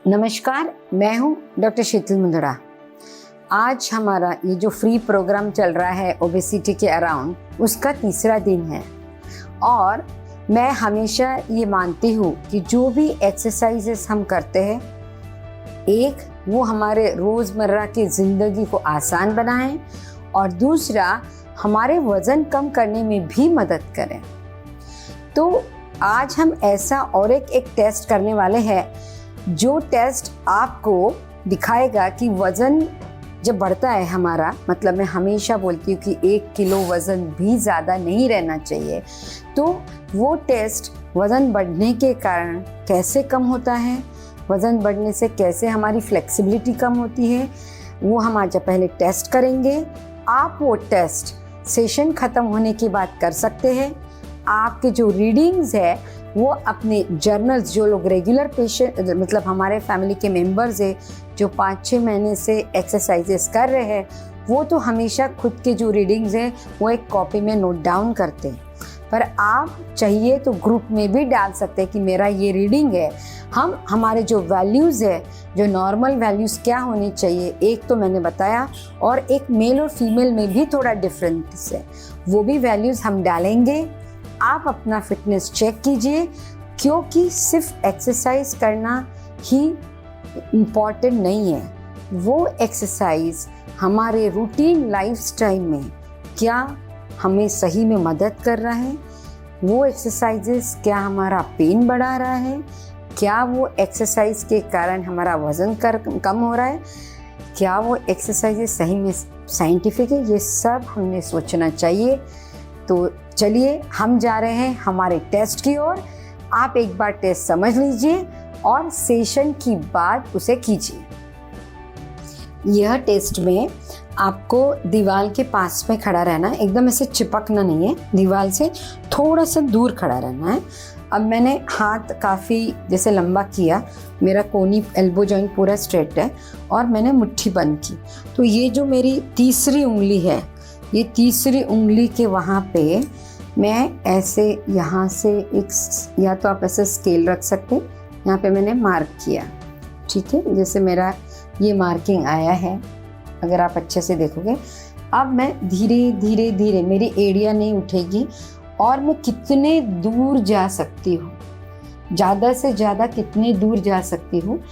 नमस्कार, मैं हूं डॉक्टर शीतल मुंदड़ा। आज हमारा ये जो फ्री प्रोग्राम चल रहा है ओबेसिटी के अराउंड, उसका तीसरा दिन है और मैं हमेशा ये मानती हूँ कि जो भी एक्सरसाइजेस हम करते हैं, एक वो हमारे रोज़मर्रा की ज़िंदगी को आसान बनाएं और दूसरा हमारे वज़न कम करने में भी मदद करें। तो आज हम ऐसा और एक टेस्ट करने वाले हैं जो टेस्ट आपको दिखाएगा कि वज़न जब बढ़ता है हमारा, मतलब मैं हमेशा बोलती हूँ कि 1 किलो वज़न भी ज़्यादा नहीं रहना चाहिए, तो वो टेस्ट वज़न बढ़ने के कारण कैसे कम होता है, वज़न बढ़ने से कैसे हमारी फ्लेक्सिबिलिटी कम होती है, वो हम आज पहले टेस्ट करेंगे। आप वो टेस्ट सेशन ख़त्म होने के बाद कर सकते हैं। आपके जो रीडिंग्स है वो अपने जर्नल्स, जो लोग रेगुलर पेशेंट मतलब हमारे फैमिली के मेंबर्स है जो 5-6 महीने से एक्सरसाइजेस कर रहे हैं, वो तो हमेशा खुद के जो रीडिंग्स हैं वो एक कॉपी में नोट डाउन करते हैं। पर आप चाहिए तो ग्रुप में भी डाल सकते हैं कि मेरा ये रीडिंग है। हम हमारे जो वैल्यूज़ है, जो नॉर्मल वैल्यूज़ क्या होनी चाहिए, एक तो मैंने बताया, और एक मेल और फीमेल में भी थोड़ा डिफरेंस है, वो भी वैल्यूज़ हम डालेंगे। आप अपना फिटनेस चेक कीजिए, क्योंकि सिर्फ एक्सरसाइज करना ही इम्पॉर्टेंट नहीं है, वो एक्सरसाइज हमारे रूटीन लाइफस्टाइल में क्या हमें सही में मदद कर रहा है, वो एक्सरसाइजेस क्या हमारा पेन बढ़ा रहा है, क्या वो एक्सरसाइज के कारण हमारा वज़न कम हो रहा है, क्या वो एक्सरसाइजेस सही में साइंटिफिक है, ये सब हमने सोचना चाहिए। तो चलिए हम जा रहे हैं हमारे टेस्ट की ओर। आप एक बार टेस्ट समझ लीजिए और सेशन की बाद उसे कीजिए। यह टेस्ट में आपको दीवार के पास में खड़ा रहना है, एकदम ऐसे चिपकना नहीं है, दीवार से थोड़ा सा दूर खड़ा रहना है। अब मैंने हाथ काफ़ी जैसे लंबा किया, मेरा कोनी एल्बो जॉइंट पूरा स्ट्रेट है और मैंने मुट्ठी बंद की। तो ये जो मेरी तीसरी उंगली है, ये तीसरी उंगली के वहाँ पे मैं ऐसे यहाँ से एक, या तो आप ऐसे स्केल रख सकते हैं, यहाँ पे मैंने मार्क किया, ठीक है, जैसे मेरा ये मार्किंग आया है, अगर आप अच्छे से देखोगे। अब मैं धीरे धीरे धीरे, मेरी एड़ियाँ नहीं उठेगी और मैं कितने दूर जा सकती हूँ, ज़्यादा से ज़्यादा कितने दूर जा सकती हूँ,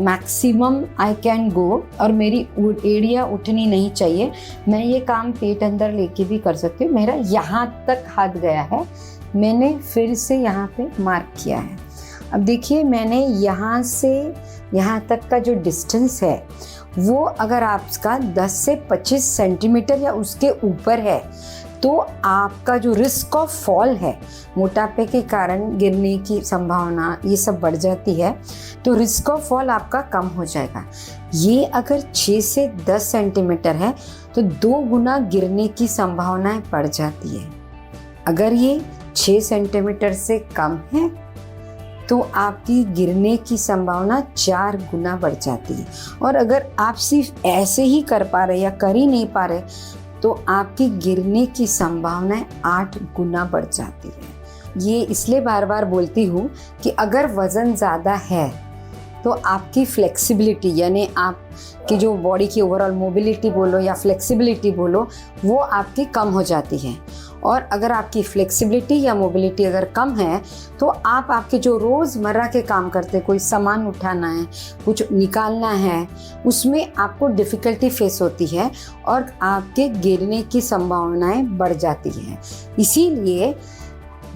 मैक्सिमम आई कैन गो, और मेरी एड़ियाँ उठनी नहीं चाहिए। मैं ये काम पेट अंदर लेके भी कर सकती हूँ। मेरा यहाँ तक हाथ गया है, मैंने फिर से यहाँ पे मार्क किया है। अब देखिए, मैंने यहाँ से यहाँ तक का जो डिस्टेंस है वो अगर आपका 10 से 25 सेंटीमीटर या उसके ऊपर है, तो आपका जो रिस्क ऑफ फॉल है, मोटापे के कारण गिरने की संभावना ये सब बढ़ जाती है, तो रिस्क ऑफ फॉल आपका कम हो जाएगा। ये अगर 6 से 10 सेंटीमीटर है तो 2 गुना गिरने की संभावनाएं बढ़ जाती है। अगर ये 6 सेंटीमीटर से कम है तो आपकी गिरने की संभावना 4 गुना बढ़ जाती है। और अगर आप सिर्फ ऐसे ही कर पा रहे या कर ही नहीं पा रहे, तो आपकी गिरने की संभावना 8 गुना बढ़ जाती है। ये इसलिए बार बार बोलती हूँ कि अगर वज़न ज़्यादा है तो आपकी फ्लेक्सिबिलिटी, यानी आपकी जो बॉडी की ओवरऑल मोबिलिटी बोलो या फ्लेक्सिबिलिटी बोलो, वो आपकी कम हो जाती है। और अगर आपकी फ्लेक्सिबिलिटी या मोबिलिटी अगर कम है तो आप आपके जो रोज़मर्रा के काम करते, कोई सामान उठाना है, कुछ निकालना है, उसमें आपको डिफ़िकल्टी फेस होती है और आपके गिरने की संभावनाएं बढ़ जाती हैं। इसीलिए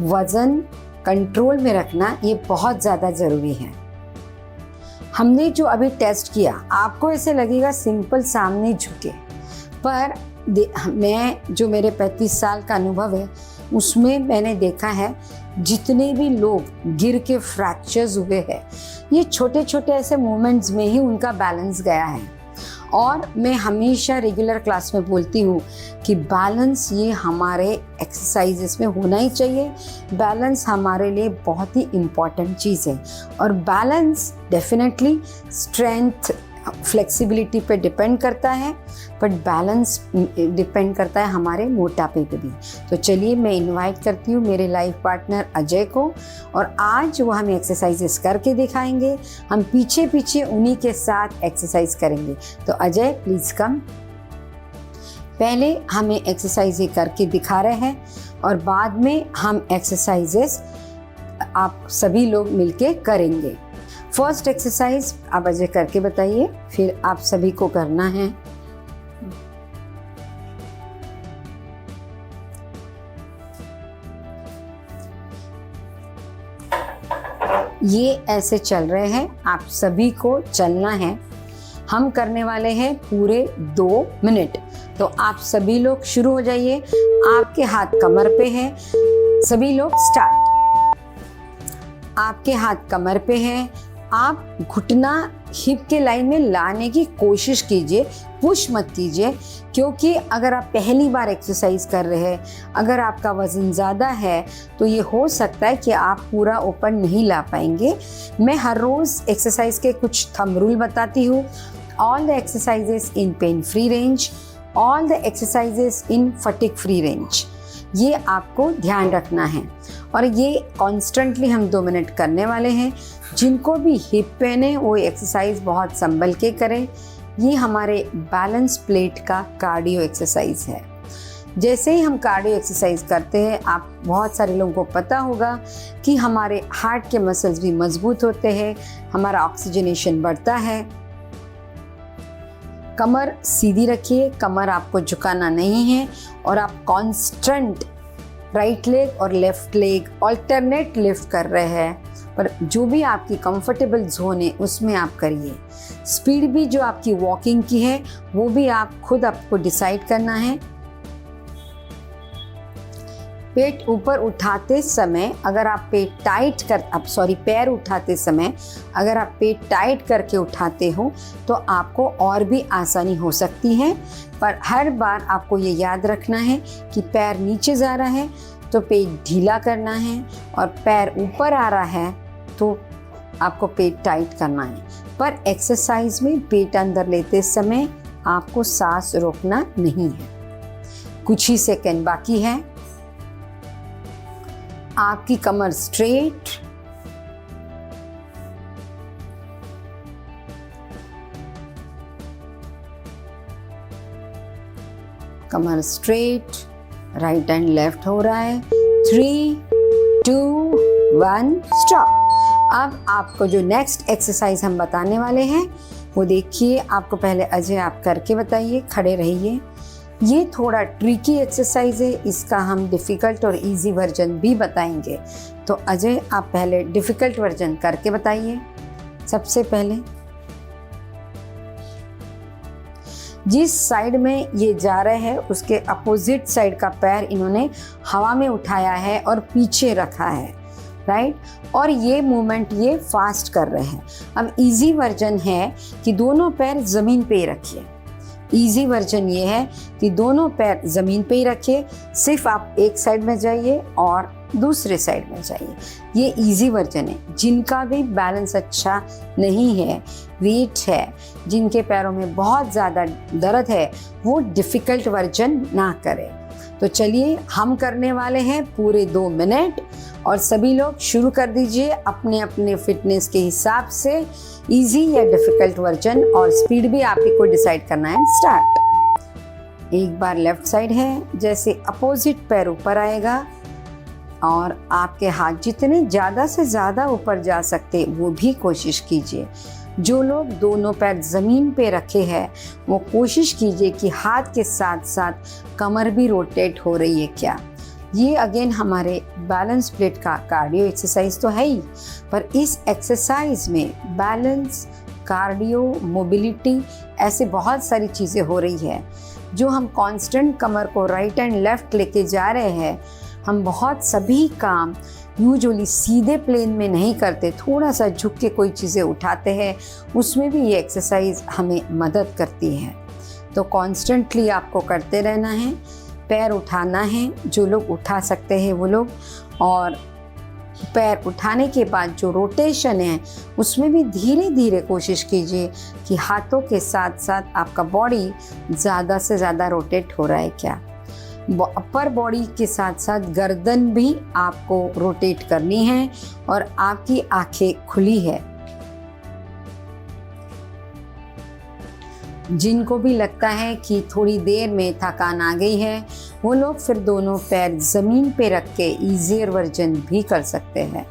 वज़न कंट्रोल में रखना ये बहुत ज़्यादा ज़रूरी है। हमने जो अभी टेस्ट किया, आपको ऐसे लगेगा सिंपल सामने झुके, पर मैं जो मेरे 35 साल का अनुभव है उसमें मैंने देखा है जितने भी लोग गिर के फ्रैक्चर्स हुए हैं, ये छोटे छोटे ऐसे मोमेंट्स में ही उनका बैलेंस गया है। और मैं हमेशा रेगुलर क्लास में बोलती हूँ कि बैलेंस ये हमारे एक्सरसाइजेस में होना ही चाहिए। बैलेंस हमारे लिए बहुत ही इम्पॉर्टेंट चीज़ है और बैलेंस डेफिनेटली स्ट्रेंथ फ्लेक्सिबिलिटी पे डिपेंड करता है, बट बैलेंस डिपेंड करता है हमारे मोटापे पे भी। तो चलिए मैं इनवाइट करती हूँ मेरे लाइफ पार्टनर अजय को, और आज वो हमें एक्सरसाइजेस करके दिखाएंगे। हम पीछे पीछे उन्हीं के साथ एक्सरसाइज करेंगे। तो अजय प्लीज़ कम। पहले हमें एक्सरसाइज करके दिखा रहे हैं और बाद में हम एक्सरसाइजेस आप सभी लोग मिलके करेंगे। फर्स्ट एक्सरसाइज आप अजय करके बताइए, फिर आप सभी को करना है। ये ऐसे चल रहे हैं, आप सभी को चलना है। हम करने वाले हैं पूरे 2 मिनट। तो आप सभी लोग शुरू हो जाइए। आपके हाथ कमर पे है, सभी लोग स्टार्ट। आपके हाथ कमर पे है, आप घुटना हिप के लाइन में लाने की कोशिश कीजिए, पुश मत कीजिए, क्योंकि अगर आप पहली बार एक्सरसाइज कर रहे हैं, अगर आपका वज़न ज़्यादा है तो ये हो सकता है कि आप पूरा ऊपर नहीं ला पाएंगे। मैं हर रोज़ एक्सरसाइज के कुछ थंब रूल बताती हूँ। All the exercises in pain free range, all the exercises in fatigue free range, ये आपको ध्यान रखना है। और ये कॉन्स्टेंटली हम 2 मिनट करने वाले हैं। जिनको भी हिप पेन है वो एक्सरसाइज बहुत संभल के करें। ये हमारे बैलेंस प्लेट का कार्डियो एक्सरसाइज है। जैसे ही हम कार्डियो एक्सरसाइज करते हैं, आप बहुत सारे लोगों को पता होगा कि हमारे हार्ट के मसल्स भी मजबूत होते हैं, हमारा ऑक्सीजनेशन बढ़ता है। कमर सीधी रखिए, कमर आपको झुकाना नहीं है, और आप कॉन्स्टेंट राइट लेग और लेफ्ट लेग ऑल्टरनेट लिफ्ट कर रहे हैं। पर जो भी आपकी कंफर्टेबल जोन है उसमें आप करिए। स्पीड भी जो आपकी वॉकिंग की है वो भी आप खुद आपको डिसाइड करना है। पेट ऊपर उठाते समय अगर आप पैर उठाते समय अगर आप पेट टाइट करके उठाते हो तो आपको और भी आसानी हो सकती है। पर हर बार आपको ये याद रखना है कि पैर नीचे जा रहा है तो पेट ढीला करना है, और पैर ऊपर आ रहा है तो आपको पेट टाइट करना है। पर एक्सरसाइज में पेट अंदर लेते समय आपको सांस रोकना नहीं है। कुछ ही सेकंड बाकी है। आपकी कमर स्ट्रेट, कमर स्ट्रेट, राइट एंड लेफ्ट हो रहा है। 3, 2, 1 स्टॉप। अब आपको जो नेक्स्ट एक्सरसाइज हम बताने वाले हैं वो देखिए। आपको पहले अजय आप करके बताइए, खड़े रहिए। ये थोड़ा ट्रिकी एक्सरसाइज है, इसका हम डिफ़िकल्ट और इजी वर्जन भी बताएंगे। तो अजय आप पहले डिफ़िकल्ट वर्जन करके बताइए। सबसे पहले जिस साइड में ये जा रहे हैं उसके अपोजिट साइड का पैर इन्होंने हवा में उठाया है और पीछे रखा है, राइट। और ये मूवमेंट ये फास्ट कर रहे हैं। अब इजी वर्जन है कि दोनों पैर ज़मीन पे ही रखिए। इजी वर्जन ये है कि दोनों पैर ज़मीन पे ही रखिए, सिर्फ आप एक साइड में जाइए और दूसरे साइड में जाइए। ये इजी वर्जन है। जिनका भी बैलेंस अच्छा नहीं है, वेट है, जिनके पैरों में बहुत ज़्यादा दर्द है, वो डिफ़िकल्ट वर्जन ना करें। तो चलिए हम करने वाले हैं पूरे 2 मिनट, और सभी लोग शुरू कर दीजिए अपने अपने फिटनेस के हिसाब से। इजी या डिफ़िकल्ट वर्जन, और स्पीड भी आप ही को डिसाइड करना है। स्टार्ट। एक बार लेफ्ट साइड है, जैसे अपोजिट पैर ऊपर आएगा और आपके हाथ जितने ज़्यादा से ज़्यादा ऊपर जा सकते वो भी कोशिश कीजिए। जो लोग दोनों पैर ज़मीन पे रखे हैं वो कोशिश कीजिए कि हाथ के साथ साथ कमर भी रोटेट हो रही है क्या। ये अगेन हमारे बैलेंस प्लेट का कार्डियो एक्सरसाइज तो है ही, पर इस एक्सरसाइज में बैलेंस, कार्डियो, मोबिलिटी, ऐसे बहुत सारी चीज़ें हो रही है। जो हम कांस्टेंट कमर को राइट एंड लेफ्ट लेके जा रहे हैं, हम बहुत सभी काम यूजुअली सीधे प्लेन में नहीं करते, थोड़ा सा झुक के कोई चीज़ें उठाते हैं, उसमें भी ये एक्सरसाइज हमें मदद करती है। तो कॉन्स्टेंटली आपको करते रहना है, पैर उठाना है, जो लोग उठा सकते हैं वो लोग, और पैर उठाने के बाद जो रोटेशन है उसमें भी धीरे धीरे कोशिश कीजिए कि हाथों के साथ साथ आपका बॉडी ज़्यादा से ज़्यादा रोटेट हो रहा है क्या। अपर बॉडी के साथ साथ गर्दन भी आपको रोटेट करनी है और आपकी आंखें खुली है। जिनको भी लगता है कि थोड़ी देर में थकान आ गई है वो लोग फिर दोनों पैर जमीन पे रख के ईजियर वर्जन भी कर सकते हैं।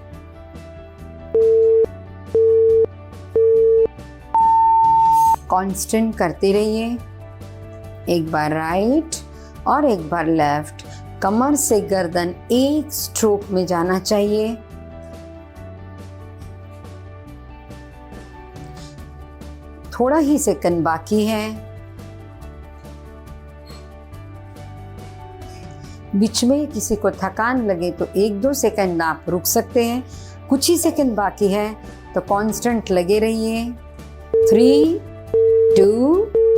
कांस्टेंट करते रहिए, एक बार राइट और एक बार लेफ्ट। कमर से गर्दन एक स्ट्रोक में जाना चाहिए। थोड़ा ही सेकंड बाकी है। बीच में किसी को थकान लगे तो 1-2 सेकंड आप रुक सकते हैं। कुछ ही सेकंड बाकी है तो कांस्टेंट लगे रहिए। 3, 2,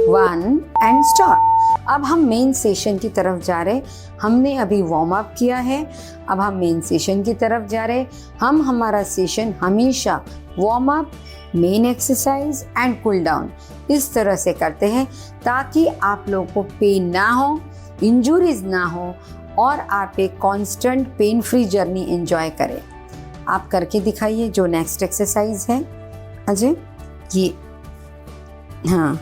1 एंड स्टॉप। अब हम मेन सेशन की तरफ जा रहे। हमने अभी वार्म अप किया है, अब हम मेन सेशन की तरफ जा रहे। हम हमारा सेशन हमेशा warm up, main exercise and cool down इस तरह से करते हैं ताकि आप लोगों को पेन ना हो, इंजुरीज ना हो और आप एक constant pain free journey enjoy करें। आप करके दिखाइए जो नेक्स्ट एक्सरसाइज है अजय। ये हाँ,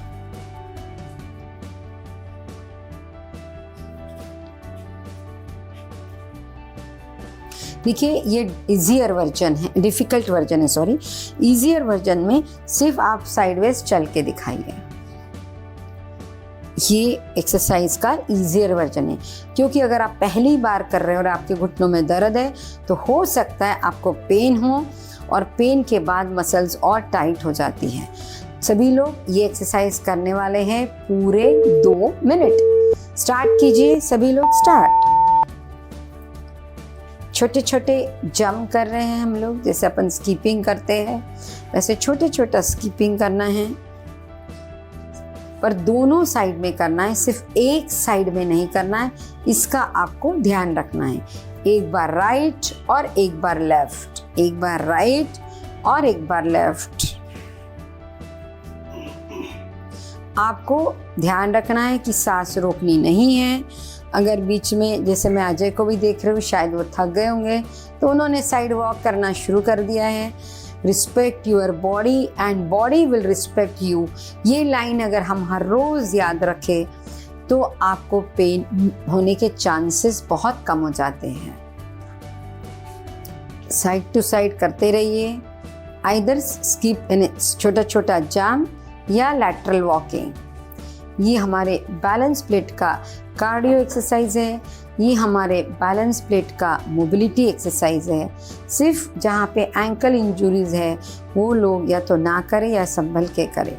देखिए ये इजियर वर्जन है, डिफिकल्ट वर्जन है सॉरी। इजियर वर्जन में सिर्फ आप साइडवेज चल के दिखाइए। ये एक्सरसाइज का इजियर वर्जन है क्योंकि अगर आप पहली बार कर रहे हो और आपके घुटनों में दर्द है तो हो सकता है आपको पेन हो और पेन के बाद मसल्स और टाइट हो जाती है। सभी लोग ये एक्सरसाइज करने वाले हैं पूरे 2 मिनट। स्टार्ट कीजिए सभी लोग, स्टार्ट। छोटे छोटे जंप कर रहे हैं हम लोग, जैसे अपन स्कीपिंग करते हैं वैसे छोटे छोटा स्कीपिंग करना है, पर दोनों साइड में करना है, सिर्फ एक साइड में नहीं करना है। इसका आपको ध्यान रखना है। एक बार राइट और एक बार लेफ्ट, एक बार राइट और एक बार लेफ्ट। आपको ध्यान रखना है कि सांस रोकनी नहीं है। अगर बीच में, जैसे मैं अजय को भी देख रही हूँ, शायद वो थक गए होंगे तो उन्होंने साइड वॉक करना शुरू कर दिया है। Respect your body and body will respect you. ये लाइन अगर हम हर रोज़ याद रखें तो आपको पेन होने के चांसेस बहुत कम हो जाते हैं। साइड टू साइड करते रहिए, आइदर स्किप यानी छोटा छोटा जंप या लैटरल वॉकिंग। ये हमारे बैलेंस प्लेट का कार्डियो एक्सरसाइज है, ये हमारे बैलेंस प्लेट का मोबिलिटी एक्सरसाइज है। सिर्फ जहाँ पे एंकल इंजरीज है वो लोग या तो ना करें या संभल के करें।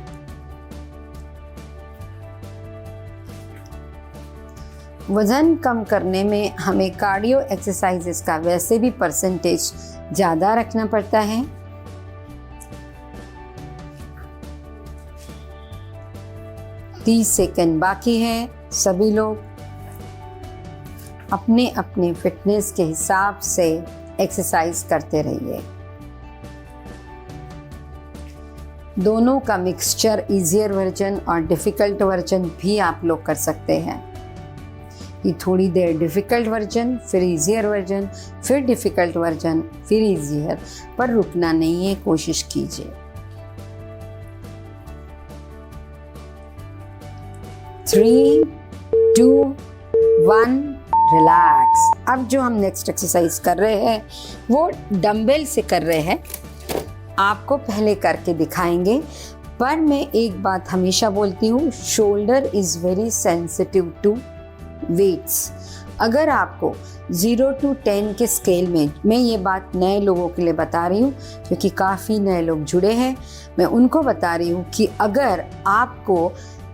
वजन कम करने में हमें कार्डियो एक्सरसाइजेस का वैसे भी परसेंटेज ज़्यादा रखना पड़ता है। तीस सेकंड बाकी है। सभी लोग अपने अपने फिटनेस के हिसाब से एक्सरसाइज करते रहिए। दोनों का मिक्सचर, इजियर वर्जन और डिफ़िकल्ट वर्जन भी आप लोग कर सकते हैं। ये थोड़ी देर डिफ़िकल्ट वर्जन, फिर इजियर वर्जन, फिर डिफ़िकल्ट वर्जन, फिर इजियर, पर रुकना नहीं है, कोशिश कीजिए। 3, 2, 1 रिलैक्स। अब जो हम नेक्स्ट एक्सरसाइज कर रहे हैं वो डंबल से कर रहे हैं। आपको पहले करके दिखाएंगे, पर मैं एक बात हमेशा बोलती हूँ, shoulder is very sensitive to weights. अगर आपको 0 to 10 के स्केल में, मैं ये बात नए लोगों के लिए बता रही हूँ क्योंकि काफ़ी नए लोग जुड़े हैं, मैं उनको बता रही हूँ कि अगर आपको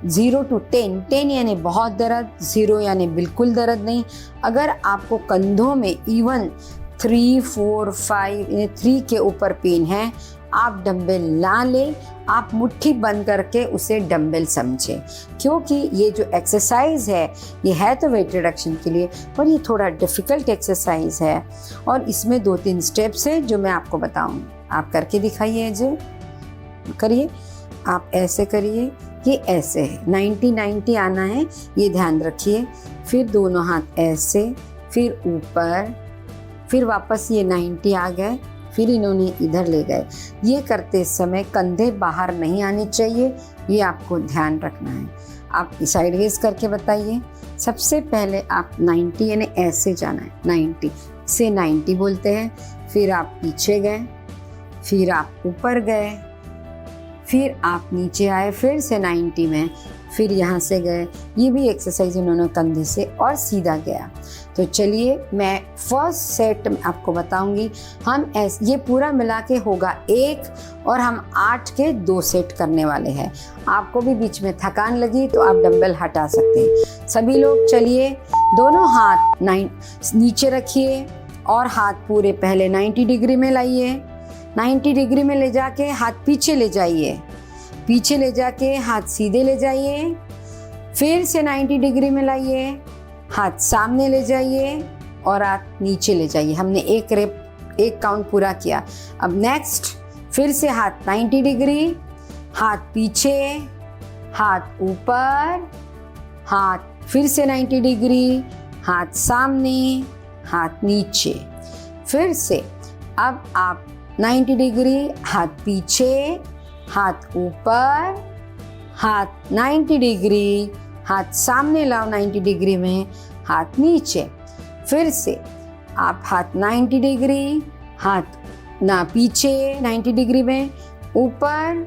0 to 10 यानी बहुत दर्द, 0 यानी बिल्कुल दर्द नहीं, अगर आपको कंधों में इवन 3, 4, 5 3 के ऊपर पेन है, आप डंबल ना लें आप मुट्ठी बंद करके उसे डंबल समझें, क्योंकि ये जो एक्सरसाइज है ये है तो वेट रिडक्शन के लिए, पर ये थोड़ा डिफ़िकल्ट एक्सरसाइज है और इसमें 2-3 स्टेप्स हैं जो मैं आपको बताऊंगी। आप करके दिखाइए जी, करिए, आप ऐसे करिए, ये ऐसे है, 90-90 आना है, ये ध्यान रखिए। फिर दोनों हाथ ऐसे, फिर ऊपर, फिर वापस ये 90 आ गए, फिर इन्होंने इधर ले गए। ये करते समय कंधे बाहर नहीं आने चाहिए, ये आपको ध्यान रखना है। आप साइडवेज करके बताइए। सबसे पहले आप 90 यानी ऐसे जाना है, 90 से 90 बोलते हैं, फिर आप पीछे गए, फिर आप ऊपर गए, फिर आप नीचे आए, फिर से 90 में, फिर यहाँ से गए। ये भी एक्सरसाइज इन्होंने कंधे से और सीधा गया। तो चलिए मैं फर्स्ट सेट आपको बताऊंगी। हम ये पूरा मिला के होगा 1 और हम 8 के 2 सेट करने वाले हैं। आपको भी बीच में थकान लगी तो आप डंबल हटा सकते हैं। सभी लोग चलिए, दोनों हाथ नीचे रखिए और हाथ पूरे पहले 90 डिग्री में लाइए। 90 डिग्री में ले जाके हाथ पीछे ले जाइए, पीछे ले जाके हाथ सीधे ले जाइए, फिर से 90 डिग्री में लाइए, हाथ सामने ले जाइए और हाथ नीचे ले जाइए। हमने एक काउंट पूरा किया। अब नेक्स्ट फिर से हाथ 90 डिग्री, हाथ पीछे, हाथ ऊपर, हाथ फिर से 90 डिग्री, हाथ सामने, हाथ नीचे। फिर से अब आप 90 डिग्री, हाथ पीछे, हाथ ऊपर, हाथ 90 डिग्री, हाथ सामने लाओ 90 डिग्री में, हाथ नीचे। फिर से आप हाथ 90 डिग्री, हाथ ना पीछे 90 डिग्री में, ऊपर,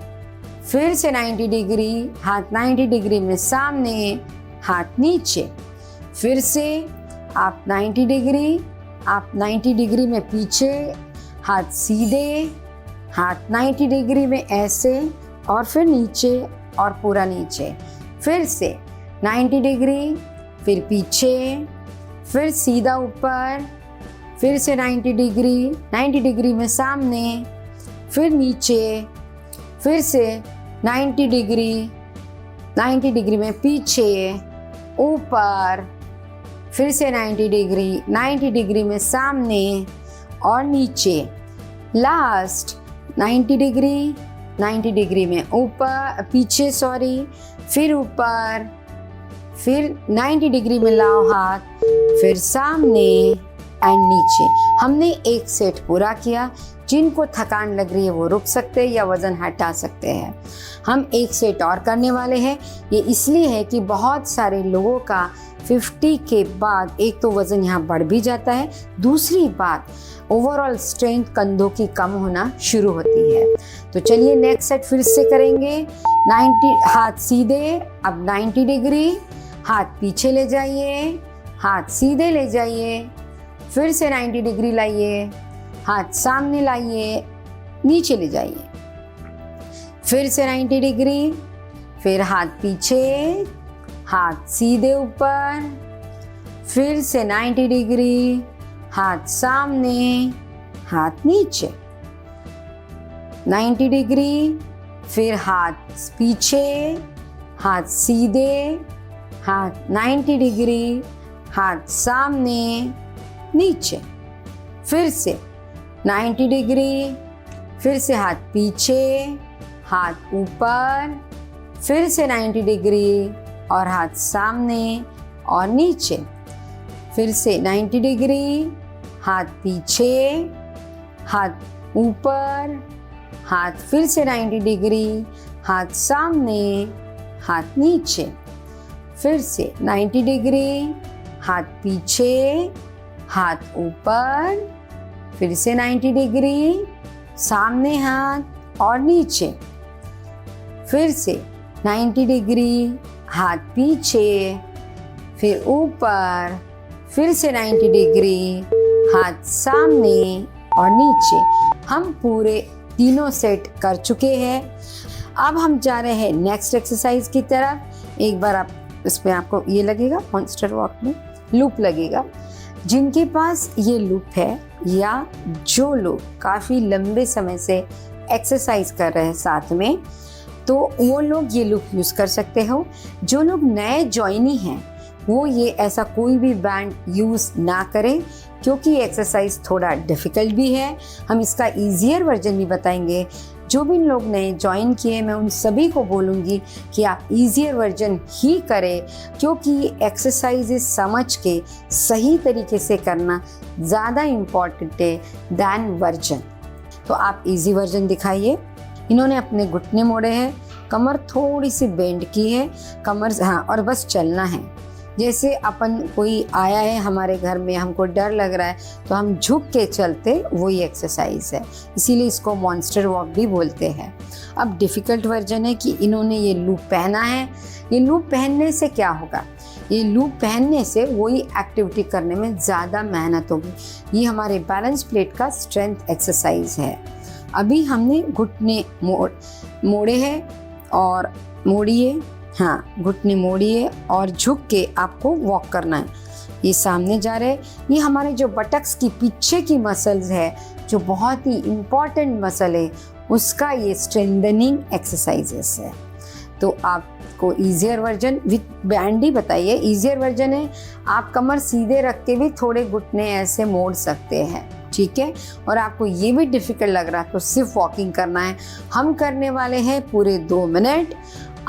फिर से 90 डिग्री, हाथ 90 डिग्री में सामने, हाथ नीचे। फिर से आप 90 डिग्री, आप 90 डिग्री में पीछे, हाथ सीधे, हाथ 90 डिग्री में ऐसे और फिर नीचे और पूरा नीचे। फिर से 90 डिग्री, फिर पीछे, फिर सीधा ऊपर, फिर से 90 डिग्री में सामने, फिर नीचे, फिर से 90 डिग्री में पीछे, ऊपर, फिर से 90 डिग्री में सामने और नीचे। लास्ट 90 डिग्री में ऊपर पीछे फिर ऊपर, फिर 90 डिग्री में लाओ हाथ, फिर सामने एंड नीचे। हमने एक सेट पूरा किया। जिनको थकान लग रही है वो रुक सकते हैं या वज़न हटा सकते हैं। हम एक सेट और करने वाले हैं। ये इसलिए है कि बहुत सारे लोगों का 50 के बाद एक तो वज़न यहाँ बढ़ भी जाता है, दूसरी बात ओवरऑल स्ट्रेंथ कंधों की कम होना शुरू होती है। तो चलिए नेक्स्ट सेट फिर से करेंगे। 90 हाथ सीधे, अब 90 डिग्री, हाथ पीछे ले जाइए, हाथ सीधे ले जाइए, फिर से 90 डिग्री लाइए, हाथ सामने लाइए, नीचे ले जाइए, फिर से 90 डिग्री, फिर हाथ पीछे, हाथ सीधे ऊपर, फिर से 90 डिग्री, हाथ सामने, हाथ नीचे, 90 डिग्री, फिर हाथ पीछे, हाथ सीधे, हाथ 90 डिग्री, हाथ सामने, नीचे, फिर से 90 डिग्री, फिर से हाथ पीछे, हाथ ऊपर, फिर से 90 डिग्री और हाथ सामने और नीचे, फिर से 90 डिग्री, हाथ पीछे, हाथ ऊपर, हाथ फिर से 90 डिग्री, हाथ सामने, हाथ नीचे, फिर से 90 डिग्री, हाथ पीछे, हाथ ऊपर, फिर से 90 डिग्री, सामने हाथ और नीचे, फिर से 90 डिग्री, हाथ पीछे, फिर ऊपर, फिर से 90 डिग्री, हाथ सामने और नीचे। हम पूरे तीनों सेट कर चुके हैं। अब हम जा रहे हैं नेक्स्ट एक्सरसाइज की तरफ। एक बार आप इसमें आपको ये लगेगा, मॉन्स्टर वॉक में लूप लगेगा। जिनके पास ये लूप है या जो लोग काफ़ी लंबे समय से एक्सरसाइज कर रहे हैं साथ में, तो वो लोग ये लुक यूज़ कर सकते हो। जो लोग नए ज्वाइनी हैं वो ये ऐसा कोई भी बैंड यूज़ ना करें, क्योंकि ये एक्सरसाइज थोड़ा डिफ़िकल्ट भी है। हम इसका ईजियर वर्जन भी बताएंगे। जो भी लोग नए ज्वाइन किए, मैं उन सभी को बोलूँगी कि आप ईजियर वर्जन ही करें, क्योंकि एक्सरसाइजेज समझ के सही तरीके से करना ज़्यादा इम्पॉर्टेंट है दैन वर्जन। तो आप इजी वर्जन दिखाइए। इन्होंने अपने घुटने मोड़े हैं, कमर थोड़ी सी बेंड की है, कमर हाँ, और बस चलना है। जैसे अपन कोई आया है हमारे घर में, हमको डर लग रहा है तो हम झुक के चलते, वही एक्सरसाइज है, इसीलिए इसको मॉन्स्टर वॉक भी बोलते हैं। अब डिफ़िकल्ट वर्जन है कि इन्होंने ये लूप पहना है। ये लूप पहनने से क्या होगा? ये लूप पहनने से वही एक्टिविटी करने में ज़्यादा मेहनत होगी। ये हमारे बैलेंस प्लेट का स्ट्रेंथ एक्सरसाइज है। अभी हमने घुटने मोड़े हैं और मोड़िए, हाँ, घुटने मोड़िए और झुक के आपको वॉक करना है। ये सामने जा रहे हैं। ये हमारे जो बटक्स की पीछे की मसल्स है, जो बहुत ही इम्पॉर्टेंट मसल है, उसका ये स्ट्रेंथनिंग एक्सरसाइजेस है। तो आपको ईजियर वर्जन विथ बैंड ही बताइए। ईजियर वर्जन है, आप कमर सीधे रख के भी थोड़े घुटने ऐसे मोड़ सकते हैं, ठीक है। और आपको ये भी डिफ़िकल्ट लग रहा है तो सिर्फ वॉकिंग करना है। हम करने वाले हैं पूरे 2 मिनट।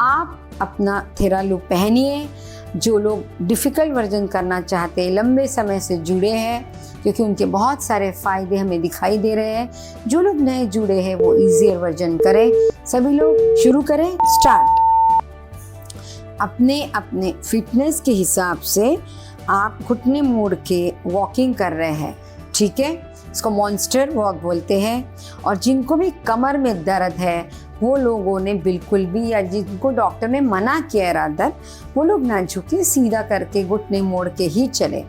आप अपना थेरा लूप पहनिए। जो लोग डिफ़िकल्ट वर्जन करना चाहते हैं, लंबे समय से जुड़े हैं, क्योंकि उनके बहुत सारे फ़ायदे हमें दिखाई दे रहे हैं। जो लोग नए जुड़े हैं वो ईजियर वर्जन करें। सभी लोग शुरू करें, स्टार्ट। अपने अपने फिटनेस के हिसाब से आप घुटने मोड़ के वॉकिंग कर रहे हैं, ठीक है। इसको मॉन्स्टर वॉक बोलते हैं। और जिनको भी कमर में दर्द है वो लोगों ने बिल्कुल भी, या जिनको डॉक्टर ने मना किया है रादर, वो लोग ना झुके, सीधा करके घुटने मोड़ के ही चले।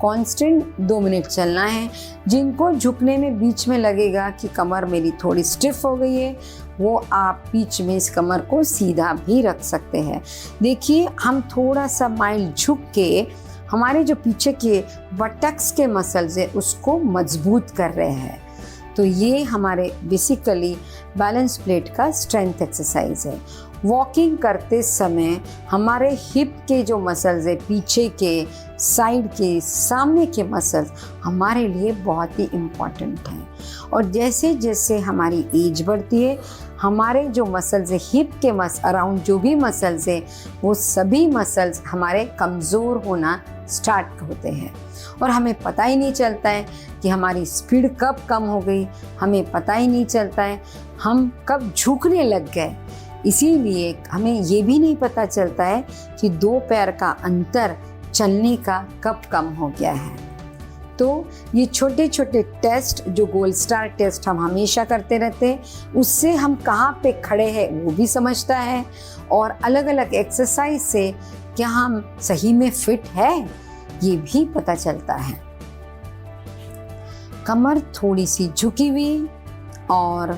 कांस्टेंट 2 मिनट चलना है। जिनको झुकने में बीच में लगेगा कि कमर मेरी थोड़ी स्टिफ हो गई है, वो आप बीच में इस कमर को सीधा भी रख सकते हैं। देखिए, हम थोड़ा सा माइल्ड झुक के हमारे जो पीछे के बटक्स के मसल्स है उसको मजबूत कर रहे हैं। तो ये हमारे बेसिकली बैलेंस प्लेट का स्ट्रेंथ एक्सरसाइज है। वॉकिंग करते समय हमारे हिप के जो मसल्स है, पीछे के, साइड के, सामने के मसल्स हमारे लिए बहुत ही इम्पॉर्टेंट हैं। और जैसे जैसे हमारी एज बढ़ती है, हमारे जो मसल्स है, हिप के अराउंड जो भी मसल्स है, वो सभी मसल्स हमारे कमज़ोर होना स्टार्ट होते हैं। और हमें पता ही नहीं चलता है कि हमारी स्पीड कब कम हो गई, हमें पता ही नहीं चलता है हम कब झुकने लग गए। इसीलिए हमें ये भी नहीं पता चलता है कि 2 पैर का अंतर चलने का कब कम हो गया है। तो ये छोटे छोटे टेस्ट, जो गोल्ड स्टार टेस्ट हम हमेशा करते रहते हैं, उससे हम कहाँ पे खड़े हैं वो भी समझता है। और अलग अलग एक्सरसाइज से क्या हम सही में फिट है ये भी पता चलता है। कमर थोड़ी सी झुकी हुई और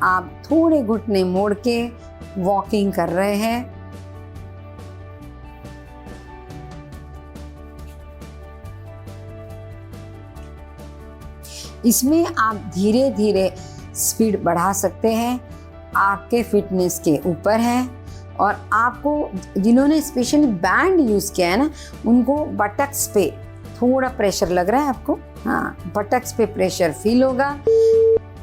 आप थोड़े घुटने मोड़ के वॉकिंग कर रहे हैं। इसमें आप धीरे धीरे स्पीड बढ़ा सकते हैं, आपके फिटनेस के ऊपर है। और आपको जिन्होंने स्पेशली बैंड यूज़ किया है ना, उनको बटक्स पे थोड़ा प्रेशर लग रहा है आपको, हाँ, बटक्स पे प्रेशर फील होगा।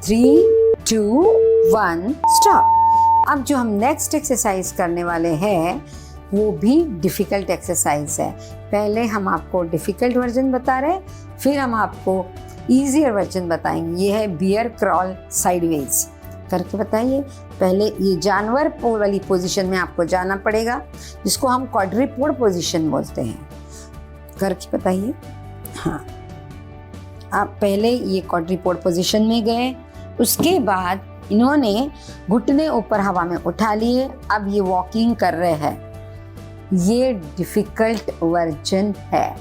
3, 2, 1 स्टॉप। अब जो हम नेक्स्ट एक्सरसाइज करने वाले हैं वो भी डिफ़िकल्ट एक्सरसाइज है। पहले हम आपको डिफ़िकल्ट वर्जन बता रहे हैं, फिर हम आपको ईजियर वर्जन बताएंगे। ये है बियर क्रॉल साइडवेज। करके बताइए। पहले ये जानवर वाली पोजीशन में आपको जाना पड़ेगा, जिसको हम क्वाड्रिपोड पोजीशन बोलते हैं। करके बताइए। हाँ, आप पहले ये क्वाड्रिपोड पोजीशन में गए, उसके बाद इन्होंने घुटने ऊपर हवा में उठा लिए। अब ये वॉकिंग कर रहे हैं। ये डिफ़िकल्ट वर्जन है।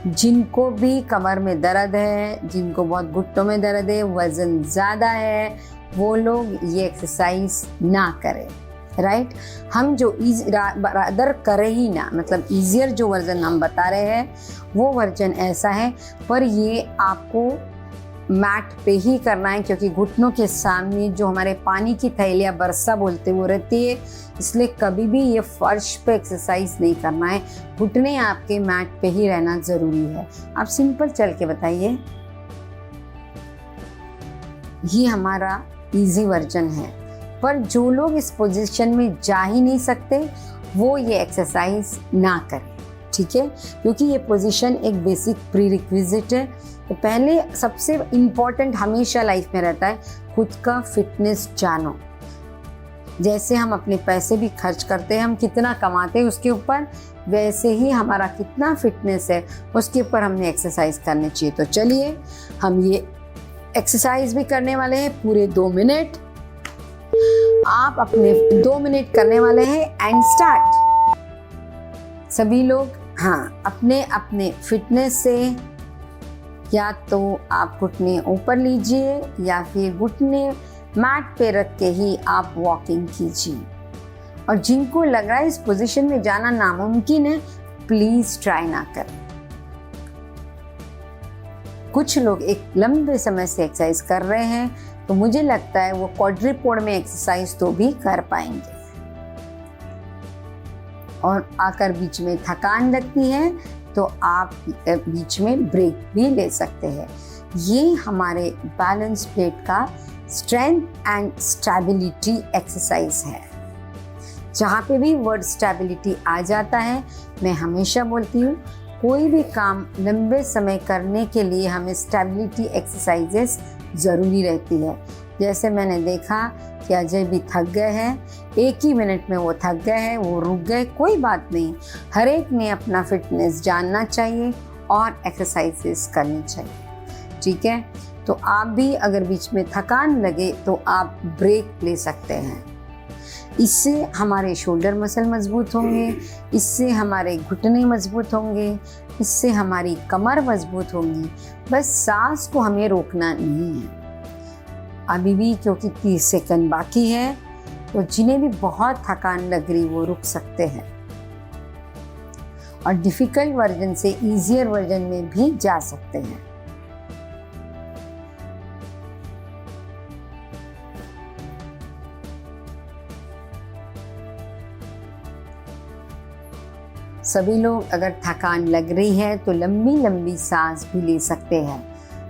जिनको भी कमर में दर्द है, जिनको बहुत घुटनों में दर्द है, वज़न ज़्यादा है, वो लोग ये एक्सरसाइज ना करें, राइट। हम जो रादर करें ही ना, मतलब ईजियर जो वर्जन हम बता रहे हैं वो वर्जन ऐसा है, पर ये आपको मैट पे ही करना है, क्योंकि घुटनों के सामने जो हमारे पानी की थैलियाँ बरसा बोलते वो रहती है, इसलिए कभी भी ये फर्श पे एक्सरसाइज नहीं करना है। घुटने आपके मैट पे ही रहना ज़रूरी है। आप सिंपल चल के बताइए। ये हमारा इजी वर्जन है, पर जो लोग इस पोजीशन में जा ही नहीं सकते वो ये एक्सरसाइज ना करें, ठीक है, क्योंकि ये पोजीशन एक बेसिक प्री रिक्विजिट है। तो पहले सबसे इम्पॉर्टेंट हमेशा लाइफ में रहता है खुद का फिटनेस जानो। जैसे हम अपने पैसे भी खर्च करते हैं, हम कितना कमाते हैं उसके ऊपर, वैसे ही हमारा कितना फिटनेस है उसके ऊपर हमने एक्सरसाइज करनी चाहिए। तो चलिए हम ये एक्सरसाइज भी करने वाले हैं पूरे 2 मिनट। आप अपने 2 मिनट करने वाले हैं एंड स्टार्ट। सभी लोग अपने अपने फिटनेस से या तो आप घुटने ऊपर लीजिए या फिर घुटने मैट पे रख के ही आप वॉकिंग कीजिए। और जिनको लग रहा है इस पोजीशन में जाना नामुमकिन है, प्लीज ट्राई ना करें। कुछ लोग एक लंबे समय से एक्सरसाइज कर रहे हैं, तो मुझे लगता है वो क्वाड्रिपोड में एक्सरसाइज तो भी कर पाएंगे। और आकर बीच में थकान लगती है तो आप बीच में ब्रेक भी ले सकते हैं। ये हमारे बैलेंस प्लेट का स्ट्रेंथ एंड स्टेबिलिटी एक्सरसाइज है। जहाँ पे भी वर्ड स्टेबिलिटी आ जाता है, मैं हमेशा बोलती हूँ कोई भी काम लंबे समय करने के लिए हमें स्टेबिलिटी एक्सरसाइजेस ज़रूरी रहती है। जैसे मैंने देखा कि अजय भी थक गए हैं, 1 ही मिनट में वो थक गए हैं, वो रुक गए, कोई बात नहीं। हर एक ने अपना फिटनेस जानना चाहिए और एक्सरसाइजेस करनी चाहिए, ठीक है। तो आप भी अगर बीच में थकान लगे तो आप ब्रेक ले सकते हैं। इससे हमारे शोल्डर मसल मजबूत होंगे, इससे हमारे घुटने मजबूत होंगे, इससे हमारी कमर मजबूत होंगी। बस सांस को हमें रोकना नहीं है। अभी भी क्योंकि 30 सेकंड बाकी है, तो जिन्हें भी बहुत थकान लग रही वो रुक सकते हैं और डिफिकल्ट वर्जन से इजियर वर्जन में भी जा सकते हैं। सभी लोग अगर थकान लग रही है तो लंबी लंबी सांस भी ले सकते हैं,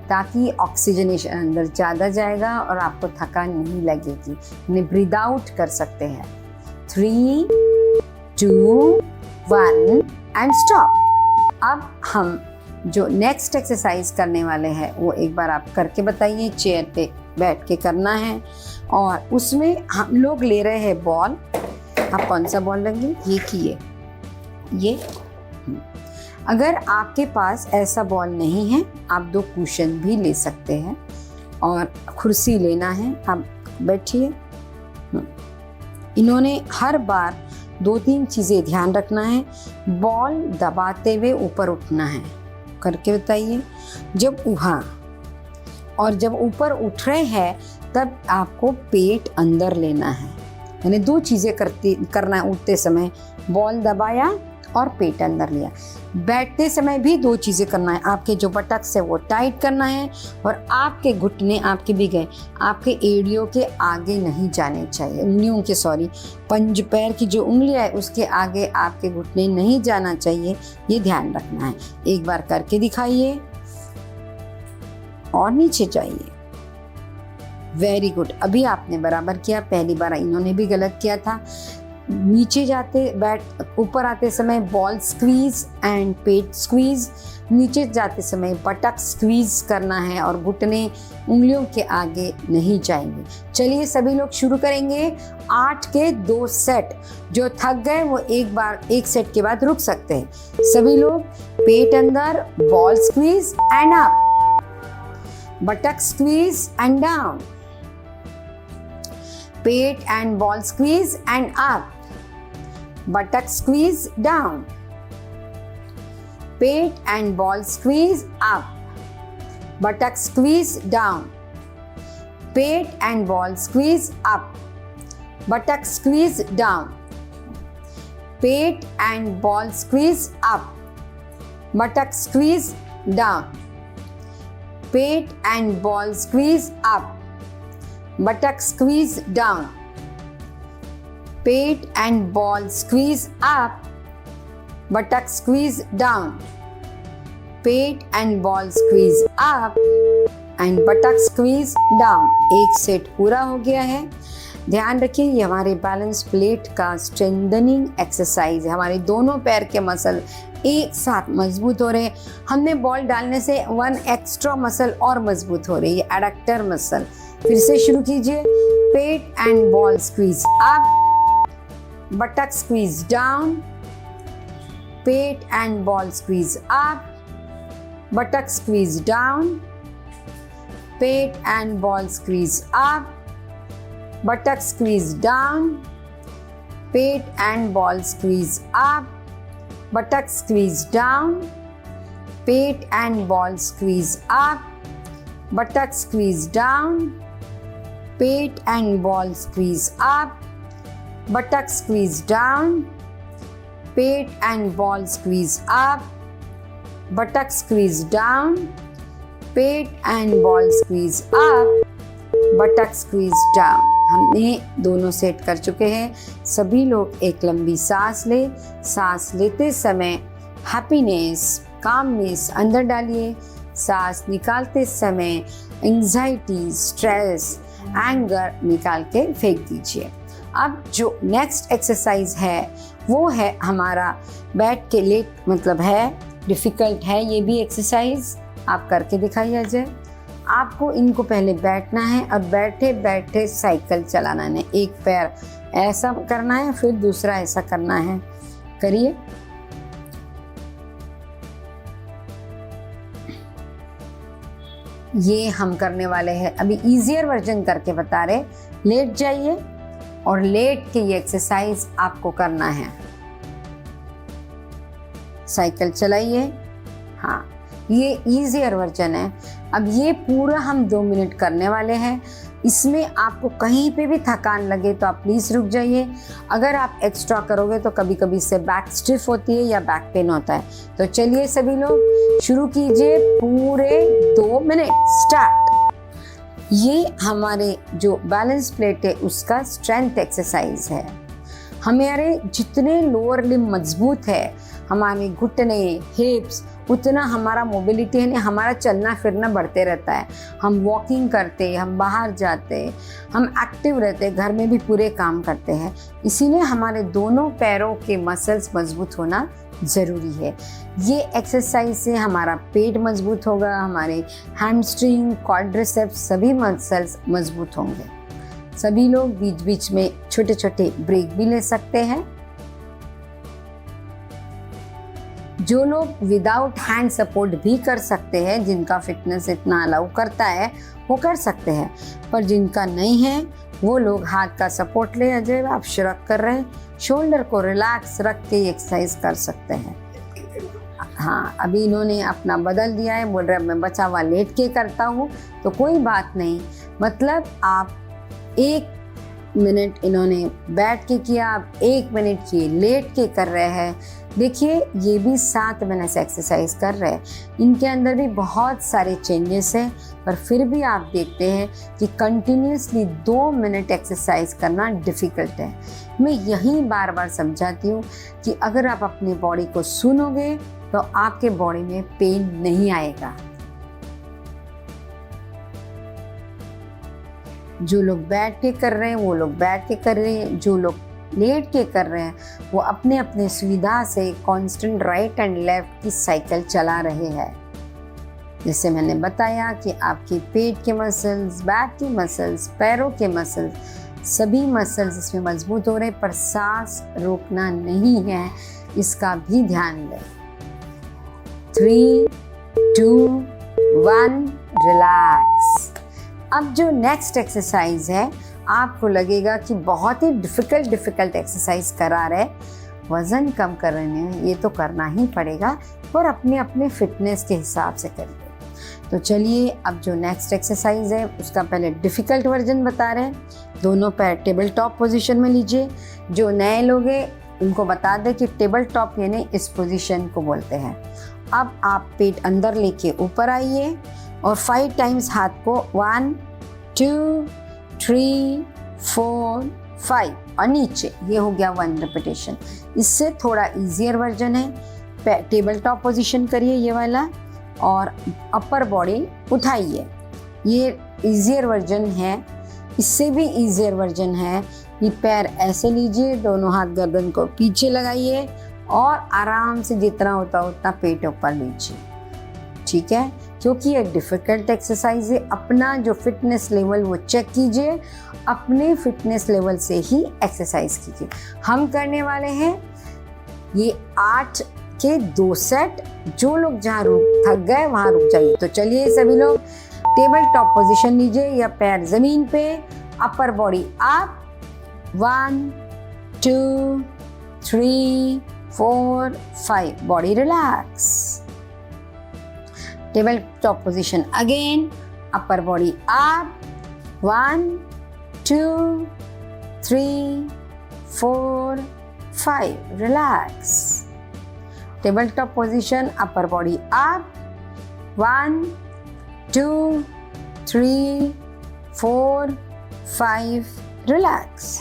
ताकि ऑक्सीजनेशन अंदर ज़्यादा जाएगा और आपको थकान नहीं लगेगी। इन्हें ब्रीद आउट कर सकते हैं। 3, 2, 1 एंड स्टॉप। अब हम जो नेक्स्ट एक्सरसाइज करने वाले हैं वो एक बार आप करके बताइए। चेयर पे बैठ के करना है और उसमें हम लोग ले रहे हैं बॉल। आप कौन सा बॉल लेंगे? ये किए ये। अगर आपके पास ऐसा बॉल नहीं है, आप 2 कुशन भी ले सकते हैं और कुर्सी लेना है। आप बैठिए। इन्होंने हर बार 2-3 चीज़ें ध्यान रखना है। बॉल दबाते हुए ऊपर उठना है, करके बताइए। जब और जब ऊपर उठ रहे हैं तब आपको पेट अंदर लेना है। यानी 2 चीज़ें करना है उठते समय, बॉल दबाया और पेट अंदर लिया। बैठते समय भी 2 चीज़ें करना है। आपके जो बटक्स है वो टाइट करना है और आपके घुटने आपके भी गए, आपके एड़ियों के आगे नहीं जाने चाहिए। उंगलियों के पंज पैर की जो उंगलियां है उसके आगे आपके घुटने नहीं जाना चाहिए, ये ध्यान रखना है। एक बार करके दिखाइए और नीचे जाइए। Very good. अभी आपने बराबर किया, पहली बार इन्होंने भी गलत किया था। नीचे जाते ऊपर आते समय ball squeeze and pet squeeze, नीचे जाते समय बटक स्क्वीज करना है और घुटने उंगलियों के आगे नहीं जाएंगे। चलिए सभी लोग शुरू करेंगे। 8 के 2 सेट। जो थक गए वो एक सेट के बाद रुक सकते हैं। सभी लोग पेट अंदर, ball squeeze and up, buttock squeeze and down, pet and ball squeeze and up, buttock squeeze down, pet and ball squeeze up, buttock squeeze down, pet and ball squeeze up, buttock squeeze down, pet and ball squeeze up, buttock squeeze down, pet and ball squeeze up, buttock squeeze down, पेट and ball squeeze up, buttock squeeze down, पेट and ball squeeze up and बटक squeeze down. एक set पूरा हो गया है। ध्यान रखिए ये हमारे बैलेंस प्लेट का स्ट्रेंथनिंग एक्सरसाइज है। हमारे दोनों पैर के मसल एक साथ मजबूत हो रहे हैं। हमने बॉल डालने से वन एक्स्ट्रा मसल और मजबूत हो रही है, एडक्टर मसल। फिर से शुरू कीजिए। पेट and ball squeeze up, buttock squeeze down, पेट and ball squeeze up, buttock squeeze down, पेट and ball squeeze up, buttock squeeze down, pate and ball squeeze up, buttock squeeze down, pate and ball squeeze up, buttock squeeze down, pate and ball squeeze up, buttock squeeze down, pate and ball squeeze up, buttock squeeze down, pate and ball squeeze up, बटक squeeze down. हमने दोनों set कर चुके हैं। सभी लोग एक लंबी सांस ले। सांस लेते समय हैप्पीनेस, कामनेस अंदर डालिए। सांस निकालते समय एंजाइटी, स्ट्रेस, एंगर निकाल के फेंक दीजिए। अब जो नेक्स्ट एक्सरसाइज है वो है हमारा बैठ के लेट, मतलब है डिफ़िकल्ट है ये भी एक्सरसाइज। आप करके दिखाइए अजय। आपको इनको पहले बैठना है और बैठे बैठे साइकिल चलाना है। एक पैर ऐसा करना है, फिर दूसरा ऐसा करना है। करिए। ये हम करने वाले हैं। अभी इजियर वर्जन करके बता रहे। लेट जाइए और लेट के ये एक्सरसाइज आपको करना है। साइकिल चलाइए। हाँ, ये इजियर वर्जन है। अब ये पूरा हम 2 मिनट करने वाले हैं। इसमें आपको कहीं पे भी थकान लगे तो आप प्लीज़ रुक जाइए। अगर आप एक्स्ट्रा करोगे तो कभी कभी इससे बैक स्टिफ होती है या बैक पेन होता है। तो चलिए सभी लोग शुरू कीजिए। पूरे 2 मिनट स्टार्ट। ये हमारे जो बैलेंस प्लेट है उसका स्ट्रेंथ एक्सरसाइज है। हमारे जितने लोअर लिम्ब मजबूत है, हमारे घुटने, हिप्स, उतना हमारा मोबिलिटी है, हमारा चलना फिरना बढ़ते रहता है। हम वॉकिंग करते, हम बाहर जाते, हम एक्टिव रहते, घर में भी पूरे काम करते हैं। इसीलिए हमारे दोनों पैरों के मसल्स मजबूत होना ज़रूरी है। ये एक्सरसाइज से हमारा पेट मजबूत होगा, हमारे हैमस्ट्रिंग, क्वाड्रिसेप्स सभी मसल्स मजबूत होंगे। सभी लोग बीच बीच में छोटे छोटे ब्रेक भी ले सकते हैं। जो लोग विदाउट हैंड सपोर्ट भी कर सकते हैं, जिनका फिटनेस इतना अलाउ करता है, वो कर सकते हैं। पर जिनका नहीं है वो लोग हाथ का सपोर्ट ले। अजय आप श्रग कर रहे हैं, शोल्डर को रिलैक्स रख के एक्सरसाइज कर सकते हैं। हाँ, अभी इन्होंने अपना बदल दिया है, बोल रहे मैं बचा हुआ लेट के करता हूँ। तो कोई बात नहीं, मतलब आप 1 मिनट इन्होंने बैठ के किया, आप 1 मिनट ये लेट के कर रहे हैं। देखिए ये भी 7 मिनट से एक्सरसाइज कर रहे हैं। इनके अंदर भी बहुत सारे चेंजेस हैं, पर फिर भी आप देखते हैं कि कंटिन्यूसली 2 मिनट एक्सरसाइज करना डिफ़िकल्ट है। मैं यही बार बार समझाती हूँ कि अगर आप अपनी बॉडी को सुनोगे तो आपके बॉडी में पेन नहीं आएगा। जो लोग बैठ के कर रहे हैं वो लोग बैठ के कर रहे हैं, जो लोग लेट के कर रहे हैं वो अपने अपने सुविधा से कांस्टेंट राइट एंड लेफ्ट की साइकिल चला रहे हैं। जैसे मैंने बताया कि आपके पेट के मसल्स, बैक के मसल्स, पैरों के मसल्स, सभी मसल्स इसमें मजबूत हो रहे हैं, पर सांस रोकना नहीं है, इसका भी ध्यान दें। 3, 2, 1 रिलैक्स। अब जो नेक्स्ट एक्सरसाइज है, आपको लगेगा कि बहुत ही डिफ़िकल्ट एक्सरसाइज करा रहे, वज़न कम कर रहे हैं, ये तो करना ही पड़ेगा, पर अपने अपने फिटनेस के हिसाब से करिए। तो चलिए अब जो नेक्स्ट एक्सरसाइज है उसका पहले डिफ़िकल्ट वर्जन बता रहे हैं। दोनों पैर टेबल टॉप पोजीशन में लीजिए। जो नए लोग हैं उनको बता दें कि टेबल टॉप यानी इस पोजीशन को बोलते हैं। अब आप पेट अंदर लेके ऊपर आइए और 5 टाइम्स हाथ को 1 2 3 4 5 और नीचे, ये हो गया 1 रिपीटेशन। इससे थोड़ा इजियर वर्जन है, टेबल टॉप पोजीशन करिए ये वाला और अपर बॉडी उठाइए, ये इजियर वर्जन है। इससे भी इजियर वर्जन है, ये पैर ऐसे लीजिए, दोनों हाथ गर्दन को पीछे लगाइए और आराम से जितना होता उतना पेट ऊपर लीजिए, ठीक है। क्योंकि ये डिफ़िकल्ट एक्सरसाइज है, अपना जो फिटनेस लेवल वो चेक कीजिए, अपने फिटनेस लेवल से ही एक्सरसाइज कीजिए। हम करने वाले हैं ये 8 के 2 सेट। जो लोग जहाँ थक गए वहाँ रुक जाइए। तो चलिए सभी लोग टेबल टॉप पोजीशन लीजिए या पैर जमीन पे, upper body up, 1 2 3 4 5, body relax. Table top position again, upper body up, 1 2 3 4 5, relax. Table top position, upper body up, 1 2 3 4 5, relax.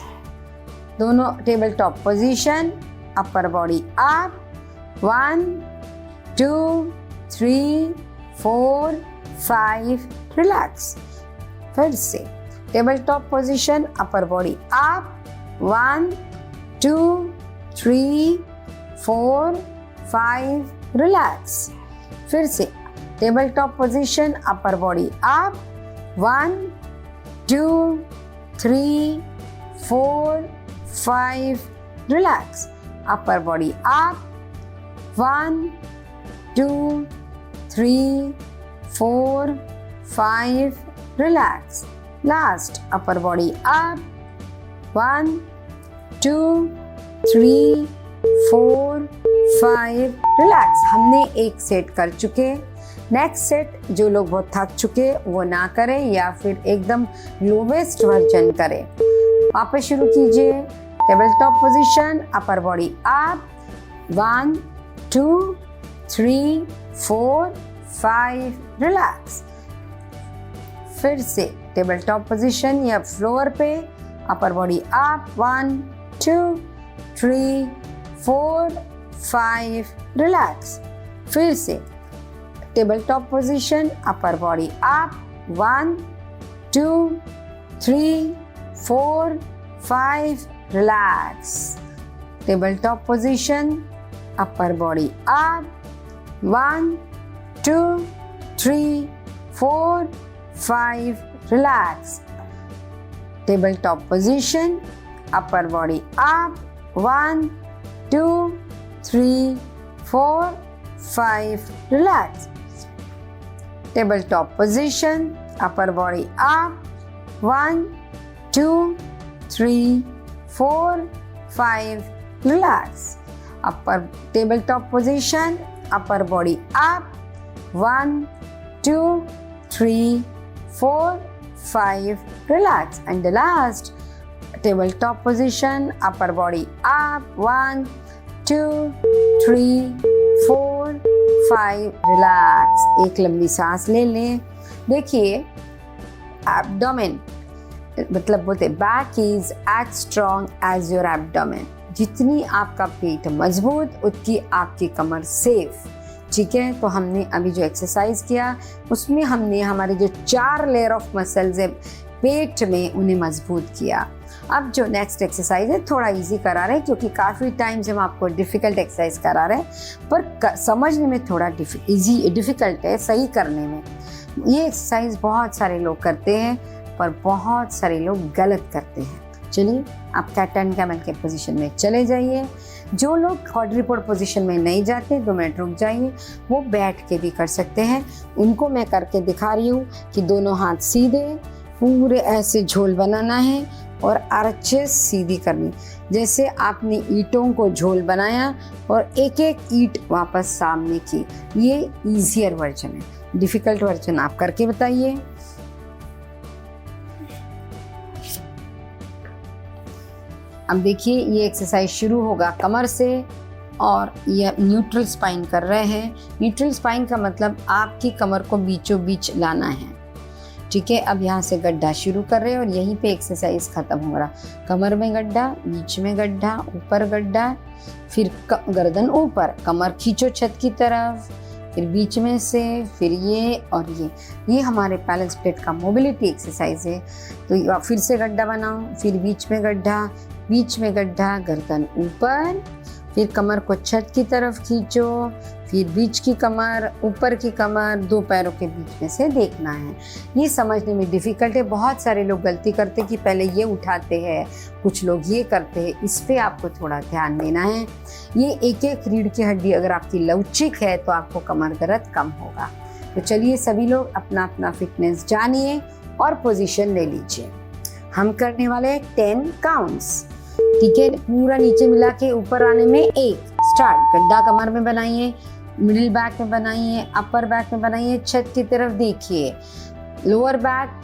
दोनों table top position, upper body up, 1 2 3 4 5, relax. फिर से table top position, upper body up, 1 2 3 4 5, relax. फिर से table top position, upper body up, 1 2 3 4 5, relax. अपर body up, 1 2 3 4 5, relax. Last, अपर body up, 1 2 3 4 5, relax. हमने एक set कर चुके। Next set जो लोग बहुत थक चुके वो ना करें या फिर एकदम लोवेस्ट वर्जन करें। वापस शुरू कीजिए। Table top position, upper body up, 1 2 3 4 5, relax. फिर से टेबल टॉप पोजीशन या फ्लोर पे, अपर बॉडी अप, 1 2 3 4 5, रिलैक्स। फिर से table top position, upper body up, 1 2 3 4 5, relax. Table top position, upper body up, 1 2 3 4 5, relax. Table top position, upper body up, 1 2 3 4 5, relax. Table top position, upper body up, 1 2 3 4 5, relax. Upper table top position, upper body up, 1 2 3 4 5, relax. And the last, tabletop position, upper body up, 1 2 3 4 5, relax. एक लंबी सांस ले लें। देखिए abdomen मतलब बोलते back is as strong as your abdomen. जितनी आपका पेट मजबूत उतनी आपकी कमर सेफ। ठीक है, तो हमने अभी जो एक्सरसाइज किया उसमें हमने हमारे जो 4 लेयर ऑफ मसल्स है पेट में उन्हें मजबूत किया। अब जो नेक्स्ट एक्सरसाइज है थोड़ा इजी करा रहे हैं क्योंकि काफ़ी टाइम से हम आपको डिफ़िकल्ट एक्सरसाइज करा रहे हैं पर समझने में थोड़ा डिफ़िकल्ट है सही करने में। ये एक्सरसाइज बहुत सारे लोग करते हैं पर बहुत सारे लोग गलत करते हैं। चलिए आप कैट एंड कैमल के पोजीशन में चले जाइए। जो लोग क्वाड्रिपोड पोजीशन में नहीं जाते 2 मिनट रुक जाइए, वो बैठ के भी कर सकते हैं। उनको मैं करके दिखा रही हूँ कि दोनों हाथ सीधे पूरे ऐसे झोल बनाना है और आर्चेस सीधी करनी, जैसे आपने ईंटों को झोल बनाया और एक एक ईंट वापस सामने की। ये ईजियर वर्जन है, डिफ़िकल्ट वर्जन आप करके बताइए। अब देखिए ये एक्सरसाइज शुरू होगा कमर से, और यह न्यूट्रल स्पाइन कर रहे हैं। न्यूट्रल स्पाइन का मतलब आपकी कमर को बीचों बीच लाना है। ठीक है, अब यहाँ से गड्ढा शुरू कर रहे हैं और यहीं पे एक्सरसाइज खत्म हो रहा। कमर में गड्ढा, बीच में गड्ढा, ऊपर गड्ढा, फिर गर्दन ऊपर, कमर खींचो छत की तरफ, फिर बीच में से, फिर ये और ये हमारे बैलेंस प्लेट का मोबिलिटी एक्सरसाइज है। तो फिर से गड्ढा बनाओ, फिर बीच में गड्ढा, बीच में गड्ढा, गर्दन ऊपर, फिर कमर को छत की तरफ खींचो, फिर बीच की कमर, ऊपर की कमर, दो पैरों के बीच में से देखना है। ये समझने में डिफ़िकल्ट है। बहुत सारे लोग गलती करते कि पहले ये उठाते हैं, कुछ लोग ये करते हैं। इस पे आपको थोड़ा ध्यान देना है। ये एक एक रीढ़ की हड्डी अगर आपकी लवचिक है तो आपको कमर दर्द कम होगा। तो चलिए सभी लोग अपना अपना फिटनेस जानिए और पोजीशन ले लीजिए। हम करने वाले 10 काउंट्स। ठीक है, पूरा नीचे मिला के ऊपर आने में 1 स्टार्ट। गड्ढा कमर में बनाइए, मिडिल बैक में बनाइए, अपर बैक में बनाइए, छत की तरफ देखिए। लोअर बैक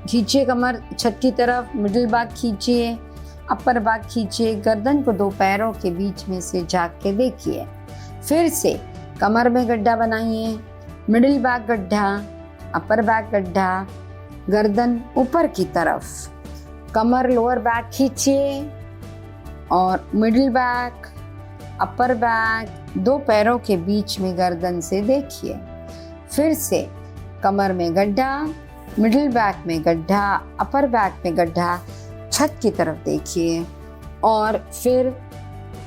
खींचिए, कमर छत की तरफ, मिडिल बैक खींचिए, अपर बैक खींचिए, गर्दन को दो पैरों के बीच में से झाँक के देखिए। फिर से कमर में गड्ढा बनाइए, मिडिल बैक गड्ढा, अपर बैक गड्ढा, गर्दन ऊपर की तरफ, कमर लोअर बैक खींचिए और मिडिल बैक, अपर बैक, दो पैरों के बीच में गर्दन से देखिए। फिर से कमर में गड्ढा, मिडिल बैक में गड्ढा, अपर बैक में गड्ढा, छत की तरफ देखिए और फिर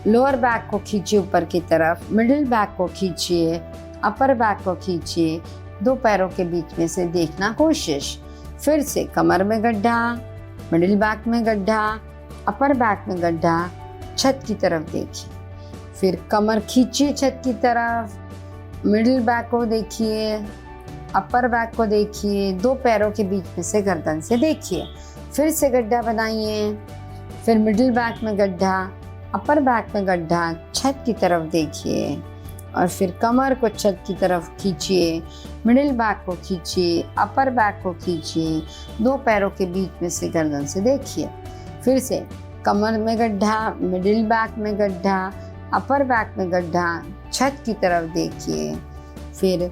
लोअर बैक को खींचिए ऊपर की तरफ, मिडिल बैक को खींचिए, अपर बैक को खींचिए, दो पैरों के बीच में से देखना कोशिश। फिर से कमर में गड्ढा, मिडिल बैक में गड्ढा, अपर बैक में गड्ढा, छत की तरफ देखिए। फिर कमर खींचिए छत की तरफ, मिडिल बैक को देखिए, अपर बैक को देखिए, दो पैरों के बीच में से गर्दन से देखिए। फिर से गड्ढा बनाइए, फिर मिडिल बैक में गड्ढा, अपर बैक में गड्ढा, छत की तरफ देखिए और फिर कमर को छत की तरफ खींचिए, मिडिल बैक को खींचिए, अपर बैक को खींचिए, दो पैरों के बीच में से गर्दन से देखिए। फिर से कमर में गड्ढा, मिडिल बैक में गड्ढा, अपर बैक में गड्ढा, छत की तरफ देखिए। फिर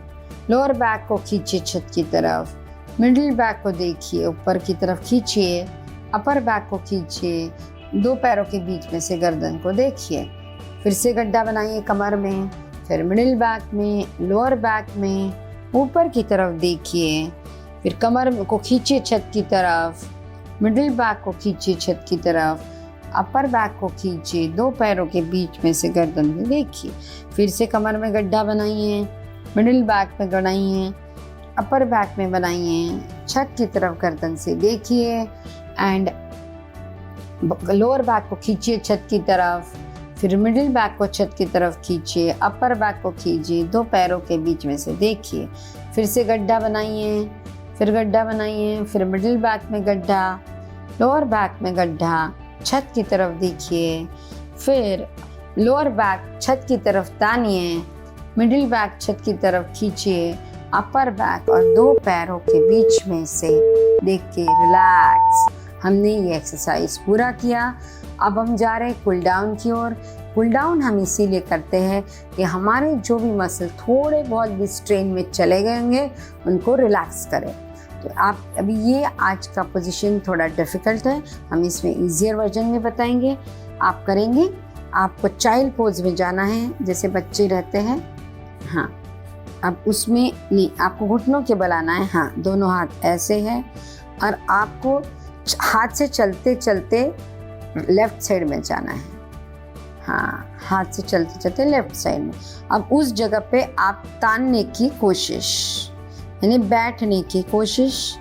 लोअर बैक को खींचिए छत की तरफ, मिडिल बैक को देखिए, ऊपर की तरफ खींचिए, अपर बैक को खींचिए, दो पैरों के बीच में से गर्दन को देखिए। फिर से गड्ढा बनाइए कमर में, फिर मिडिल बैक में, लोअर बैक में, ऊपर की तरफ देखिए। फिर कमर को खींचिए छत की तरफ, मिडिल बैक को खींचिए छत की तरफ, अपर बैक को खींचिए, दो पैरों के बीच में से गर्दन में देखिए। फिर से कमर में गड्ढा बनाइए, मिडिल बैक में बनाइए, अपर बैक में बनाइए, छत की तरफ गर्दन से देखिए एंड लोअर बैक को खींचिए छत की तरफ, फिर मिडिल बैक को छत की तरफ खींचिए, अपर बैक को खींचिए, दो पैरों के बीच में से देखिए। फिर से गड्ढा बनाइए, फिर गड्ढा बनाइए, फिर मिडिल बैक में गड्ढा, लोअर बैक में गड्ढा, छत की तरफ देखिए। फिर लोअर बैक छत की तरफ तानिए, मिडिल बैक छत की तरफ खींचिए, अपर बैक और दो पैरों के बीच में से देख के रिलैक्स। हमने ये एक्सरसाइज पूरा किया। अब हम जा रहे हैं कूल डाउन की ओर। कूल डाउन हम इसीलिए करते हैं कि हमारे जो भी मसल थोड़े बहुत भी स्ट्रेन में चले गए होंगे उनको रिलैक्स करें। तो आप अभी ये आज का पोजीशन थोड़ा डिफ़िकल्ट है, हम इसमें ईजियर वर्जन में बताएंगे। आप करेंगे, आपको चाइल्ड पोज में जाना है जैसे बच्चे रहते हैं। हाँ, अब उसमें नहीं, आपको घुटनों के बल आना है। हाँ, दोनों हाथ ऐसे हैं और आपको हाथ से चलते चलते लेफ्ट साइड में जाना है। हाँ, हाथ से चलते चलते लेफ्ट साइड में। अब उस जगह पे आप तानने की कोशिश, यानी बैठने की कोशिश,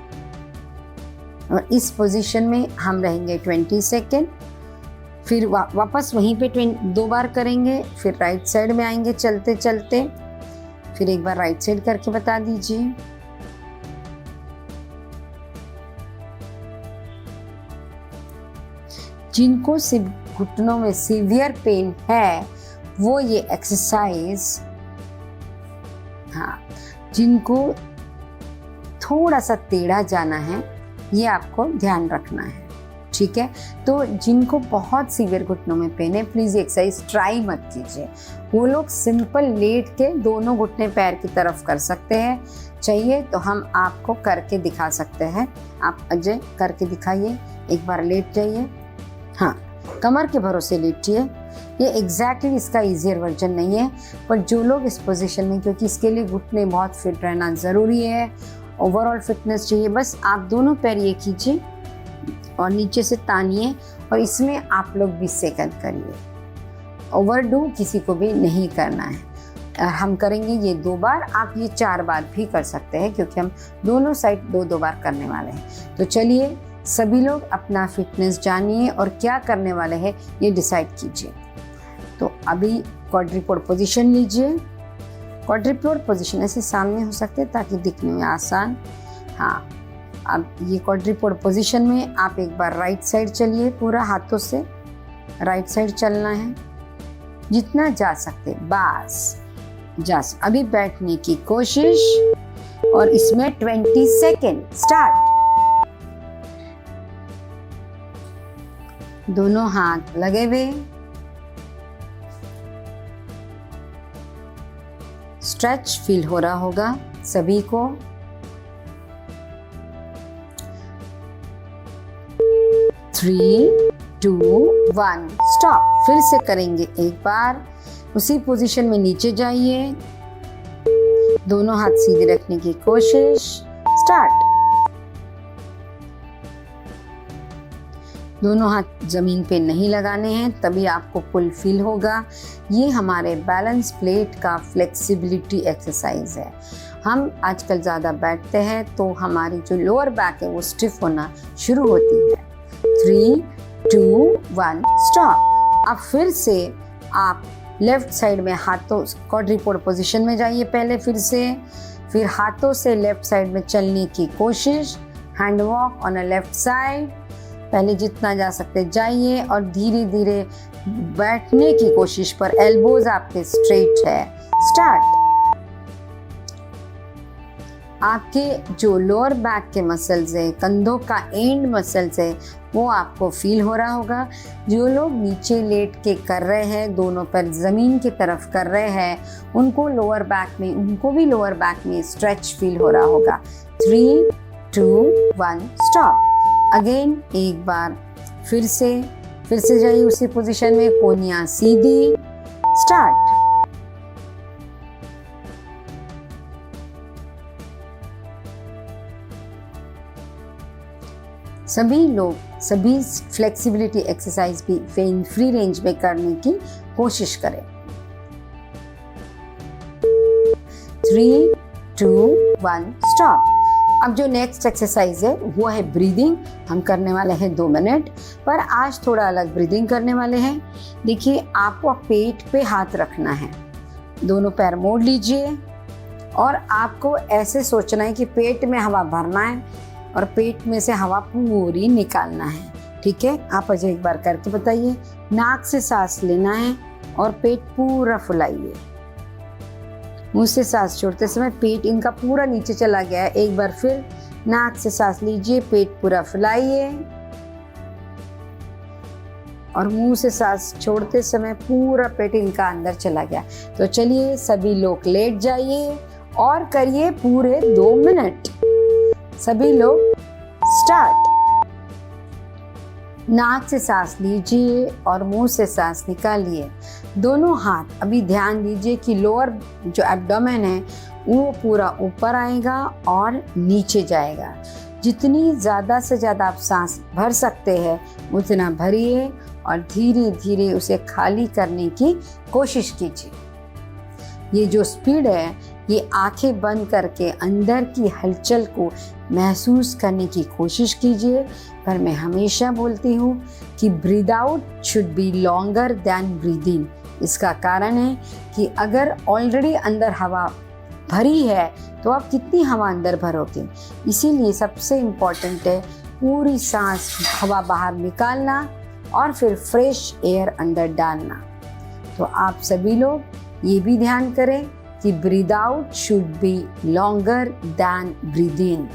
और इस पोजीशन में हम रहेंगे 20 सेकेंड। फिर वापस वहीं पे 2 बार करेंगे, फिर राइट साइड में आएंगे चलते चलते। फिर एक बार राइट साइड करके बता दीजिए। जिनको सिर्फ घुटनों में सीवियर पेन है वो ये एक्सरसाइज, हाँ, जिनको थोड़ा सा टेढ़ा जाना है ये आपको ध्यान रखना है। ठीक है। तो जिनको बहुत सीवियर घुटनों में पेन है, प्लीज़ एक्सरसाइज ट्राई मत कीजिए। वो लोग सिंपल लेट के दोनों घुटने पैर की तरफ कर सकते हैं। चाहिए तो हम आपको करके दिखा सकते हैं। आप अजय करके दिखाइए, एक बार लेट जाइए। हाँ, कमर के भरोसे लेटिए। ये एग्जैक्टली इसका ईजियर वर्जन नहीं है, पर जो लोग इस पोजीशन में, क्योंकि इसके लिए घुटने बहुत फिट रहना ज़रूरी है, ओवरऑल फिटनेस चाहिए, बस आप दोनों पैर ये कीजिए और नीचे से तानिए और इसमें आप लोग 20 सेकंड करिए। ओवरडू किसी को भी नहीं करना है। हम करेंगे ये 2 बार, आप ये 4 बार भी कर सकते हैं, क्योंकि हम दोनों साइड 2-2 बार करने वाले हैं। तो चलिए सभी लोग अपना फिटनेस जानिए और क्या करने वाले हैं ये डिसाइड कीजिए। तो अभी क्वाड्रिपोड पोजीशन लीजिए। क्वाड्रिपोड पोजीशन ऐसे सामने हो सकते हैं ताकि दिखने में आसान। हाँ, अब ये क्वाड्रिपोड पोजीशन में आप एक बार राइट साइड चलिए, पूरा हाथों से राइट साइड चलना है, जितना जा सकते बस अभी बैठने की कोशिश और इसमें 20 सेकेंड स्टार्ट। दोनों हाथ लगे हुए, स्ट्रेच फील हो रहा होगा सभी को। Three, 2, 1 stop. फिर से करेंगे एक बार, उसी पोजीशन में नीचे जाइए, दोनों हाथ सीधे रखने की कोशिश, स्टार्ट। दोनों हाथ जमीन पे नहीं लगाने हैं, तभी आपको पुल फील होगा। ये हमारे बैलेंस प्लेट का फ्लेक्सिबिलिटी एक्सरसाइज है। हम आजकल ज़्यादा बैठते हैं तो हमारी जो लोअर बैक है वो स्टिफ होना शुरू होती है। 3, 2, 1 स्टॉप। अब फिर से आप लेफ्ट साइड में हाथों क्वाड्रिपोड पोजीशन में जाइए पहले, फिर हाथों से लेफ्ट साइड में चलने की कोशिश, hand walk on a left side. पहले जितना जा सकते जाइए और धीरे धीरे बैठने की कोशिश पर एल्बोज आपके स्ट्रेट है, स्टार्ट। आपके जो लोअर बैक के मसल्स है, कंधों का एंड मसल्स है, वो आपको फील हो रहा होगा। जो लोग नीचे लेट के कर रहे हैं, दोनों पैर ज़मीन की तरफ कर रहे हैं, उनको भी लोअर बैक में स्ट्रेच फील हो रहा होगा। 3, 2, 1 स्टॉप। अगेन एक बार फिर से जाइए उसी पोजीशन में, कोनियाँ सीधी, स्टार्ट। सभी लोग सभी फ्लेक्सिबिलिटी एक्सरसाइज भी फ्री रेंज में करने की कोशिश करें। 3, 2, 1 स्टॉप। अब जो नेक्स्ट एक्सरसाइज है वो है ब्रीदिंग। हम करने वाले हैं 2 मिनट, पर आज थोड़ा अलग ब्रीदिंग करने वाले हैं। देखिए, आपको पेट पे हाथ रखना है, दोनों पैर मोड़ लीजिए और आपको ऐसे सोचना है कि पेट में हवा भरना है और पेट में से हवा पूरी निकालना है। ठीक है, आप अजय एक बार करके बताइए। नाक से सांस लेना है और पेट पूरा फुलाइए। मुंह से सांस छोड़ते समय पेट इनका पूरा नीचे चला गया है। एक बार फिर नाक से सांस लीजिए, पेट पूरा फुलाइए और मुंह से सांस छोड़ते समय पूरा पेट इनका अंदर चला गया। तो चलिए सभी लोग लेट जाइए और करिए पूरे 2 मिनट। सभी लोग स्टार्ट। नाक से सांस लीजिए और मुंह से सांस निकालिए। दोनों हाथ, अभी ध्यान दीजिए कि लोअर जो एब्डोमेन है वो पूरा ऊपर आएगा और नीचे जाएगा। जितनी ज़्यादा से ज़्यादा आप सांस भर सकते हैं उतना भरिए और धीरे धीरे उसे खाली करने की कोशिश कीजिए। ये जो स्पीड है, ये आंखें बंद करके अंदर की हलचल को महसूस करने की कोशिश कीजिए। पर मैं हमेशा बोलती हूँ कि breathe out should be longer than breathe in. इसका कारण है कि अगर ऑलरेडी अंदर हवा भरी है तो आप कितनी हवा अंदर भरोगे। इसीलिए सबसे इम्पॉर्टेंट है पूरी सांस हवा बाहर निकालना और फिर फ्रेश एयर अंदर डालना। तो आप सभी लोग ये भी ध्यान करें कि breathe out should be longer than breathe in.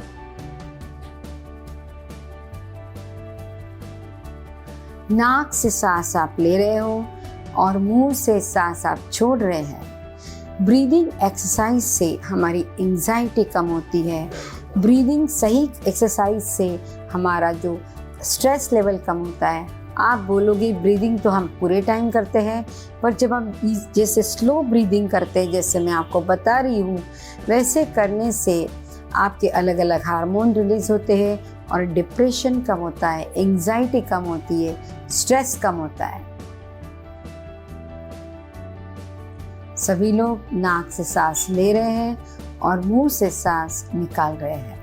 नाक से सांस आप ले रहे हो और मुंह से सांस आप छोड़ रहे हैं। ब्रीदिंग एक्सरसाइज से हमारी एंजाइटी कम होती है। ब्रीदिंग सही एक्सरसाइज से हमारा जो स्ट्रेस लेवल कम होता है। आप बोलोगे ब्रीदिंग तो हम पूरे टाइम करते हैं, पर जब हम जैसे स्लो ब्रीदिंग करते हैं, जैसे मैं आपको बता रही हूँ, वैसे करने से आपके अलग अलग हार्मोन रिलीज होते हैं और डिप्रेशन कम होता है, एंजाइटी कम होती है, स्ट्रेस कम होता है। सभी लोग नाक से सांस ले रहे हैं और मुंह से सांस निकाल रहे हैं।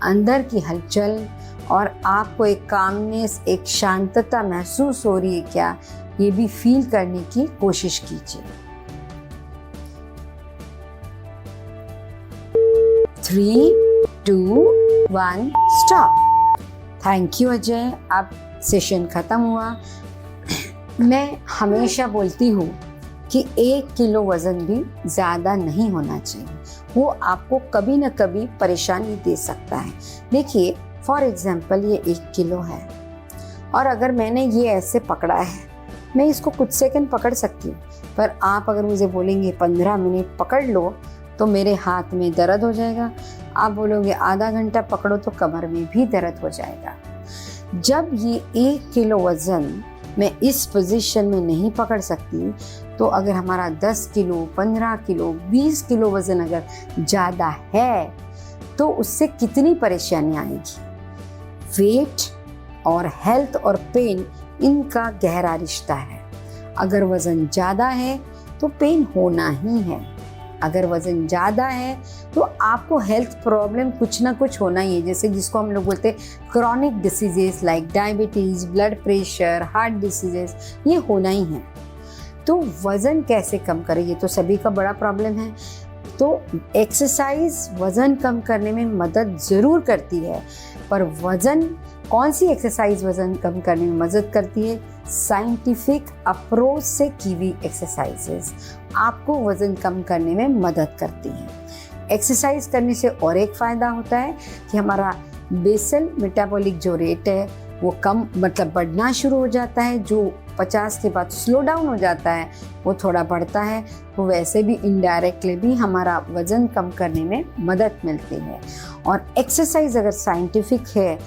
अंदर की हलचल और आपको एक कामनेस, एक शांतता महसूस हो रही है क्या, ये भी फील करने की कोशिश कीजिए। 3, 2, 1 स्टॉप। थैंक यू अजय, अब सेशन खत्म हुआ। मैं हमेशा बोलती हूँ कि 1 किलो वजन भी ज़्यादा नहीं होना चाहिए, वो आपको कभी न कभी परेशानी दे सकता है। देखिए फॉर एग्जाम्पल ये 1 किलो है और अगर मैंने ये ऐसे पकड़ा है, मैं इसको कुछ सेकंड पकड़ सकती हूँ, पर आप अगर मुझे बोलेंगे 15 मिनट पकड़ लो तो मेरे हाथ में दर्द हो जाएगा। आप बोलोगे आधा घंटा पकड़ो तो कमर में भी दर्द हो जाएगा। जब ये 1 किलो वजन मैं इस पोजीशन में नहीं पकड़ सकती, तो अगर हमारा 10 किलो, 15 किलो, 20 किलो वजन अगर ज़्यादा है तो उससे कितनी परेशानी आएगी। वेट और हेल्थ और पेन, इनका गहरा रिश्ता है। अगर वजन ज़्यादा है तो पेन होना ही है। अगर वजन ज़्यादा है तो आपको हेल्थ प्रॉब्लम कुछ ना कुछ होना ही है, जैसे जिसको हम लोग बोलते हैं chronic diseases like diabetes, blood pressure, heart diseases, ये होना ही है। तो वज़न कैसे कम करें, ये तो सभी का बड़ा प्रॉब्लम है। तो एक्सरसाइज वज़न कम करने में मदद ज़रूर करती है, पर वज़न कौन सी एक्सरसाइज वज़न कम करने में मदद करती है? साइंटिफिक अप्रोच से की हुई एक्सरसाइजेस आपको वज़न कम करने में मदद करती हैं। एक्सरसाइज करने से और एक फ़ायदा होता है कि हमारा बेसल मेटाबॉलिक जो रेट है वो कम मतलब बढ़ना शुरू हो जाता है। जो 50 के बाद स्लो डाउन हो जाता है वो थोड़ा बढ़ता है। तो वैसे भी इनडायरेक्टली भी हमारा वज़न कम करने में मदद मिलती है। और एक्सरसाइज अगर साइंटिफिक है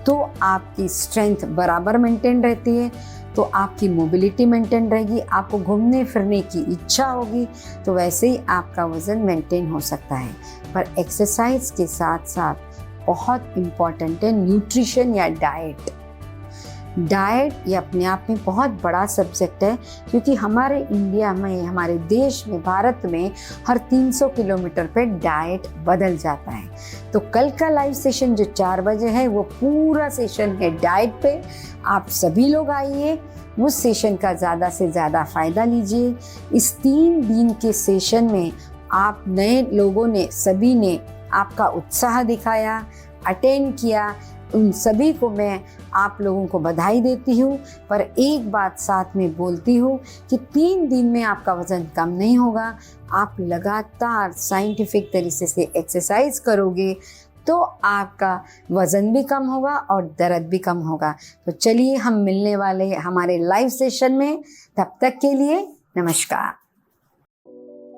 तो आपकी स्ट्रेंथ बराबर मेंटेन रहती है, तो आपकी मोबिलिटी मेंटेन रहेगी, आपको घूमने फिरने की इच्छा होगी, तो वैसे ही आपका वज़न मेंटेन हो सकता है। पर एक्सरसाइज के साथ साथ बहुत इम्पॉर्टेंट है न्यूट्रिशन या डाइट। डाइट ये अपने आप में बहुत बड़ा सब्जेक्ट है, क्योंकि हमारे इंडिया में, हमारे देश में, भारत में हर 300 किलोमीटर पे डाइट बदल जाता है। तो कल का लाइव सेशन जो 4 बजे है वो पूरा सेशन है डाइट पे। आप सभी लोग आइए, उस सेशन का ज़्यादा से ज़्यादा फ़ायदा लीजिए। इस 3 दिन के सेशन में आप नए लोगों ने, सभी ने आपका उत्साह दिखाया, अटेंड किया, उन सभी को मैं आप लोगों को बधाई देती हूँ। पर एक बात साथ में बोलती हूँ कि 3 दिन में आपका वज़न कम नहीं होगा। आप लगातार साइंटिफिक तरीके से एक्सरसाइज करोगे तो आपका वज़न भी कम होगा और दर्द भी कम होगा। तो चलिए हम मिलने वाले हमारे लाइव सेशन में, तब तक के लिए नमस्कार।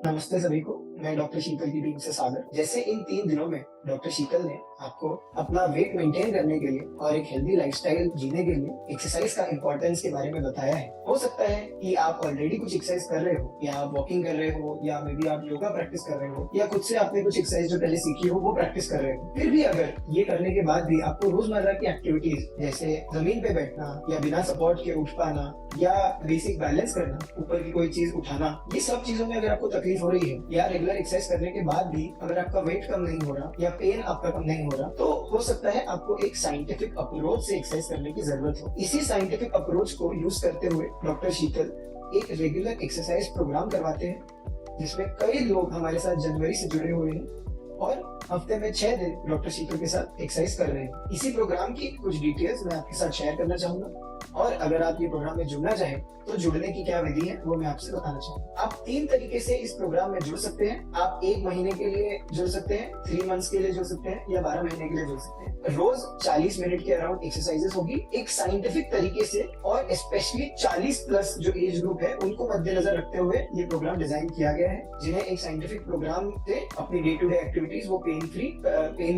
नमस्ते सभी को, मैं डॉक्टर शीतल की टीम से सागर। जैसे इन 3 दिनों में डॉक्टर शीतल ने आपको अपना वेट मेंटेन करने के लिए और एक हेल्दी लाइफस्टाइल जीने के लिए एक्सरसाइज का इंपॉर्टेंस के बारे में बताया है। हो सकता है कि आप ऑलरेडी कुछ एक्सरसाइज कर रहे हो, या आप वॉकिंग कर रहे हो, या मे बी आप योगा प्रैक्टिस कर रहे हो, या खुद से आपने कुछ एक्सरसाइज जो पहले सीखी हो वो प्रैक्टिस कर रहे हो। फिर भी अगर ये करने के बाद भी आपको रोजमर्रा की एक्टिविटीज जैसे जमीन पे बैठना या बिना सपोर्ट के उठ पाना या बेसिक बैलेंस करना, ऊपर की कोई चीज उठाना, ये सब चीजों में अगर आपको तकलीफ हो रही है, या रेगुलर एक्सरसाइज करने के बाद भी अगर आपका वेट कम नहीं हो रहा या पेन आपका कम नहीं हो रहा, तो हो सकता है आपको एक साइंटिफिक अप्रोच से एक्सरसाइज करने की जरूरत हो। इसी साइंटिफिक अप्रोच को यूज करते हुए डॉक्टर शीतल एक रेगुलर एक्सरसाइज प्रोग्राम करवाते हैं, जिसमें कई लोग हमारे साथ जनवरी से जुड़े हुए हैं और हफ्ते में 6 दिन डॉक्टर शीतल के साथ एक्सरसाइज कर रहे हैं। इसी प्रोग्राम की कुछ डिटेल्स मैं आपके साथ शेयर करना चाहूंगा। और अगर आप ये प्रोग्राम में जुड़ना चाहें तो जुड़ने की क्या विधि है वो मैं आपसे बताना चाहूंगा। आप 3 तरीके से इस प्रोग्राम में जुड़ सकते हैं। आप 1 महीने के लिए जुड़ सकते हैं, 3 मंथ्स के लिए जुड़ सकते हैं या 12 महीने के लिए जुड़ सकते हैं। रोज 40 मिनट के अराउंड एक्सरसाइजेस होगी, एक साइंटिफिक तरीके से, और स्पेशली 40 प्लस जो एज ग्रुप है उनको मद्देनजर रखते हुए ये प्रोग्राम डिजाइन किया गया है, जिन्हें एक साइंटिफिक प्रोग्राम से अपनी डे टू डे एक्टिविटीज वो पेन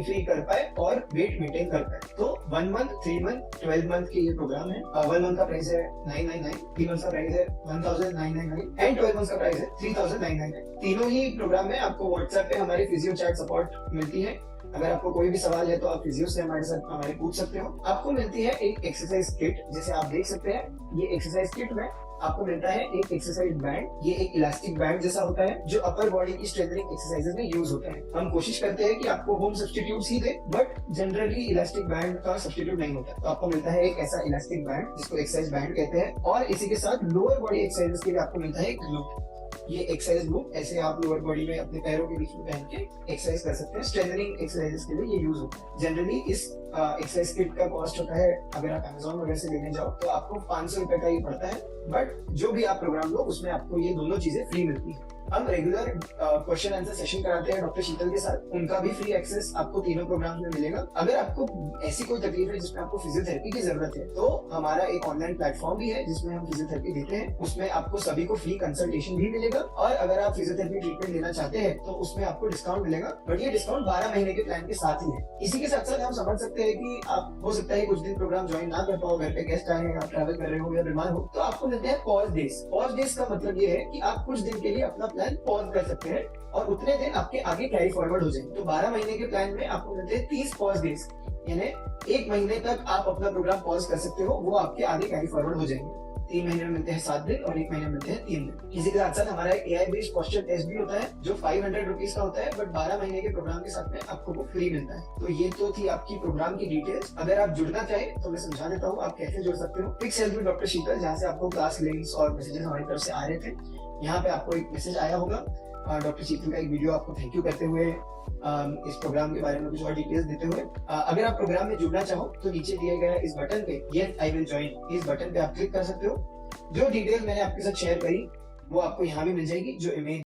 फ्री कर पाए और वेट मेंटेन कर पाए। तो 1 मंथ, 3 मंथ, 12 मंथ के ये प्रोग्राम है। 1 मंथ का प्राइस है 999, 3 मंथ का प्राइस है 1999 एंड 12 मंथ का प्राइस है 3999। तीनों ही प्रोग्राम में आपको व्हाट्सएप पे हमारी फिजियो चैट सपोर्ट मिलती है। अगर आपको कोई भी सवाल है तो आप फिजियो से हमारे पूछ सकते हो। आपको मिलती है एक एक्सरसाइज किट, जैसे आप देख सकते हैं ये एक्सरसाइज किट में आपको मिलता है एक एक्सरसाइज बैंड। ये एक इलास्टिक बैंड जैसा होता है जो अपर बॉडी की स्ट्रेंथनिंग एक्सरसाइजेज में यूज होता है। हम कोशिश करते हैं कि आपको home substitute he they, but generally elastic band का सब्स्टिट्यूट नहीं होता। तो आपको मिलता है एक ऐसा इलास्टिक बैंड जिसको एक्सरसाइज बैंड कहते हैं, और इसी के साथ लोअर बॉडी एक्सरसाइजेज के लिए आपको मिलता है एक लूप। ये एक्सरसाइज लूप ऐसे आप लोअर बॉडी में अपने पैरों के बीच में पहन के एक्सरसाइज कर सकते हैं। स्ट्रेंथनिंग एक्सरसाइजेस के लिए ये यूज होता है। जनरली इस एक्सरसाइज किट का कॉस्ट होता है, अगर आप Amazon वगैरह से लेने जाओ तो आपको 500 रुपए का ही पड़ता है, बट जो भी आप प्रोग्राम लो उसमें आपको ये दोनों चीजें फ्री मिलती है। हम रेगुलर क्वेश्चन आंसर सेशन कराते हैं डॉक्टर शीतल के साथ, उनका भी फ्री एक्सेस आपको तीनों प्रोग्राम में मिलेगा। अगर आपको ऐसी कोई तकलीफ है जिसमें आपको फिजियोथेरेपी की जरूरत है तो हमारा एक ऑनलाइन प्लेटफॉर्म भी है जिसमें हम फिजियोथेरेपी देते हैं। उसमें आपको सभी को फ्री कंसल्टेशन भी मिलेगा, और अगर आप फिजियोथेरेपी ट्रीटमेंट लेना चाहते हैं तो उसमें आपको डिस्काउंट मिलेगा, बट ये डिस्काउंट 12 महीने के प्लान के साथ ही है। इसी के साथ साथ हम समझ सकते हैं कि आप हो सकता है कुछ दिन प्रोग्राम ज्वाइन ना कर पाओ, घर पे गेस्ट आए हैं, आप ट्रैवल कर रहे हो या बीमार हो, तो आपको मिलते हैं पॉज डेज। पॉज डेज का मतलब ये है कि आप कुछ दिन के लिए अपना प्लान पॉज कर सकते हैं और उतने दिन आपके आगे कैरी फॉरवर्ड हो जाएंगे। तो 12 महीने के प्लान में आपको मिलते हैं 30 पॉज डेज, यानी 1 महीने तक आप अपना प्रोग्राम पॉज कर सकते हो, वो आपके आगे कैरी फॉरवर्ड हो जाएंगे। 3 महीने में मिलते हैं 7 दिन और 1 महीने में मिलते हैं 3 दिन। इसी के साथ साथ हमारा एक AI बेस्ड क्वेश्चन टेस्ट भी होता है जो 500 रुपीज का होता है, बट 12 महीने के प्रोग्राम के साथ में आपको वो फ्री मिलता है। तो ये तो थी आपकी प्रोग्राम की डिटेल्स। अगर आप जुड़ना चाहें तो मैं समझा देता हूँ आप कैसे जुड़ सकते हो। फिक्स हेल्थ में डॉक्टर शीतल, जहाँ से आपको क्लास लिंक्स और मैसेजेस हमारी तरफ से आ रहे थे, यहाँ पे आपको एक मैसेज आया होगा डॉक्टर शीतल का एक वीडियो आपको थैंक यू करते हुए, इस प्रोग्राम के बारे में कुछ और डिटेल्स देते हुए। अगर आप प्रोग्राम में जुड़ना चाहो तो नीचे दिए गए इस बटन पे यस आई विल ज्वाइन, इस बटन पे आप क्लिक कर सकते हो। जो डिटेल मैंने आपके साथ शेयर करी वो आपको यहाँ भी मिल जाएगी, जो इमेज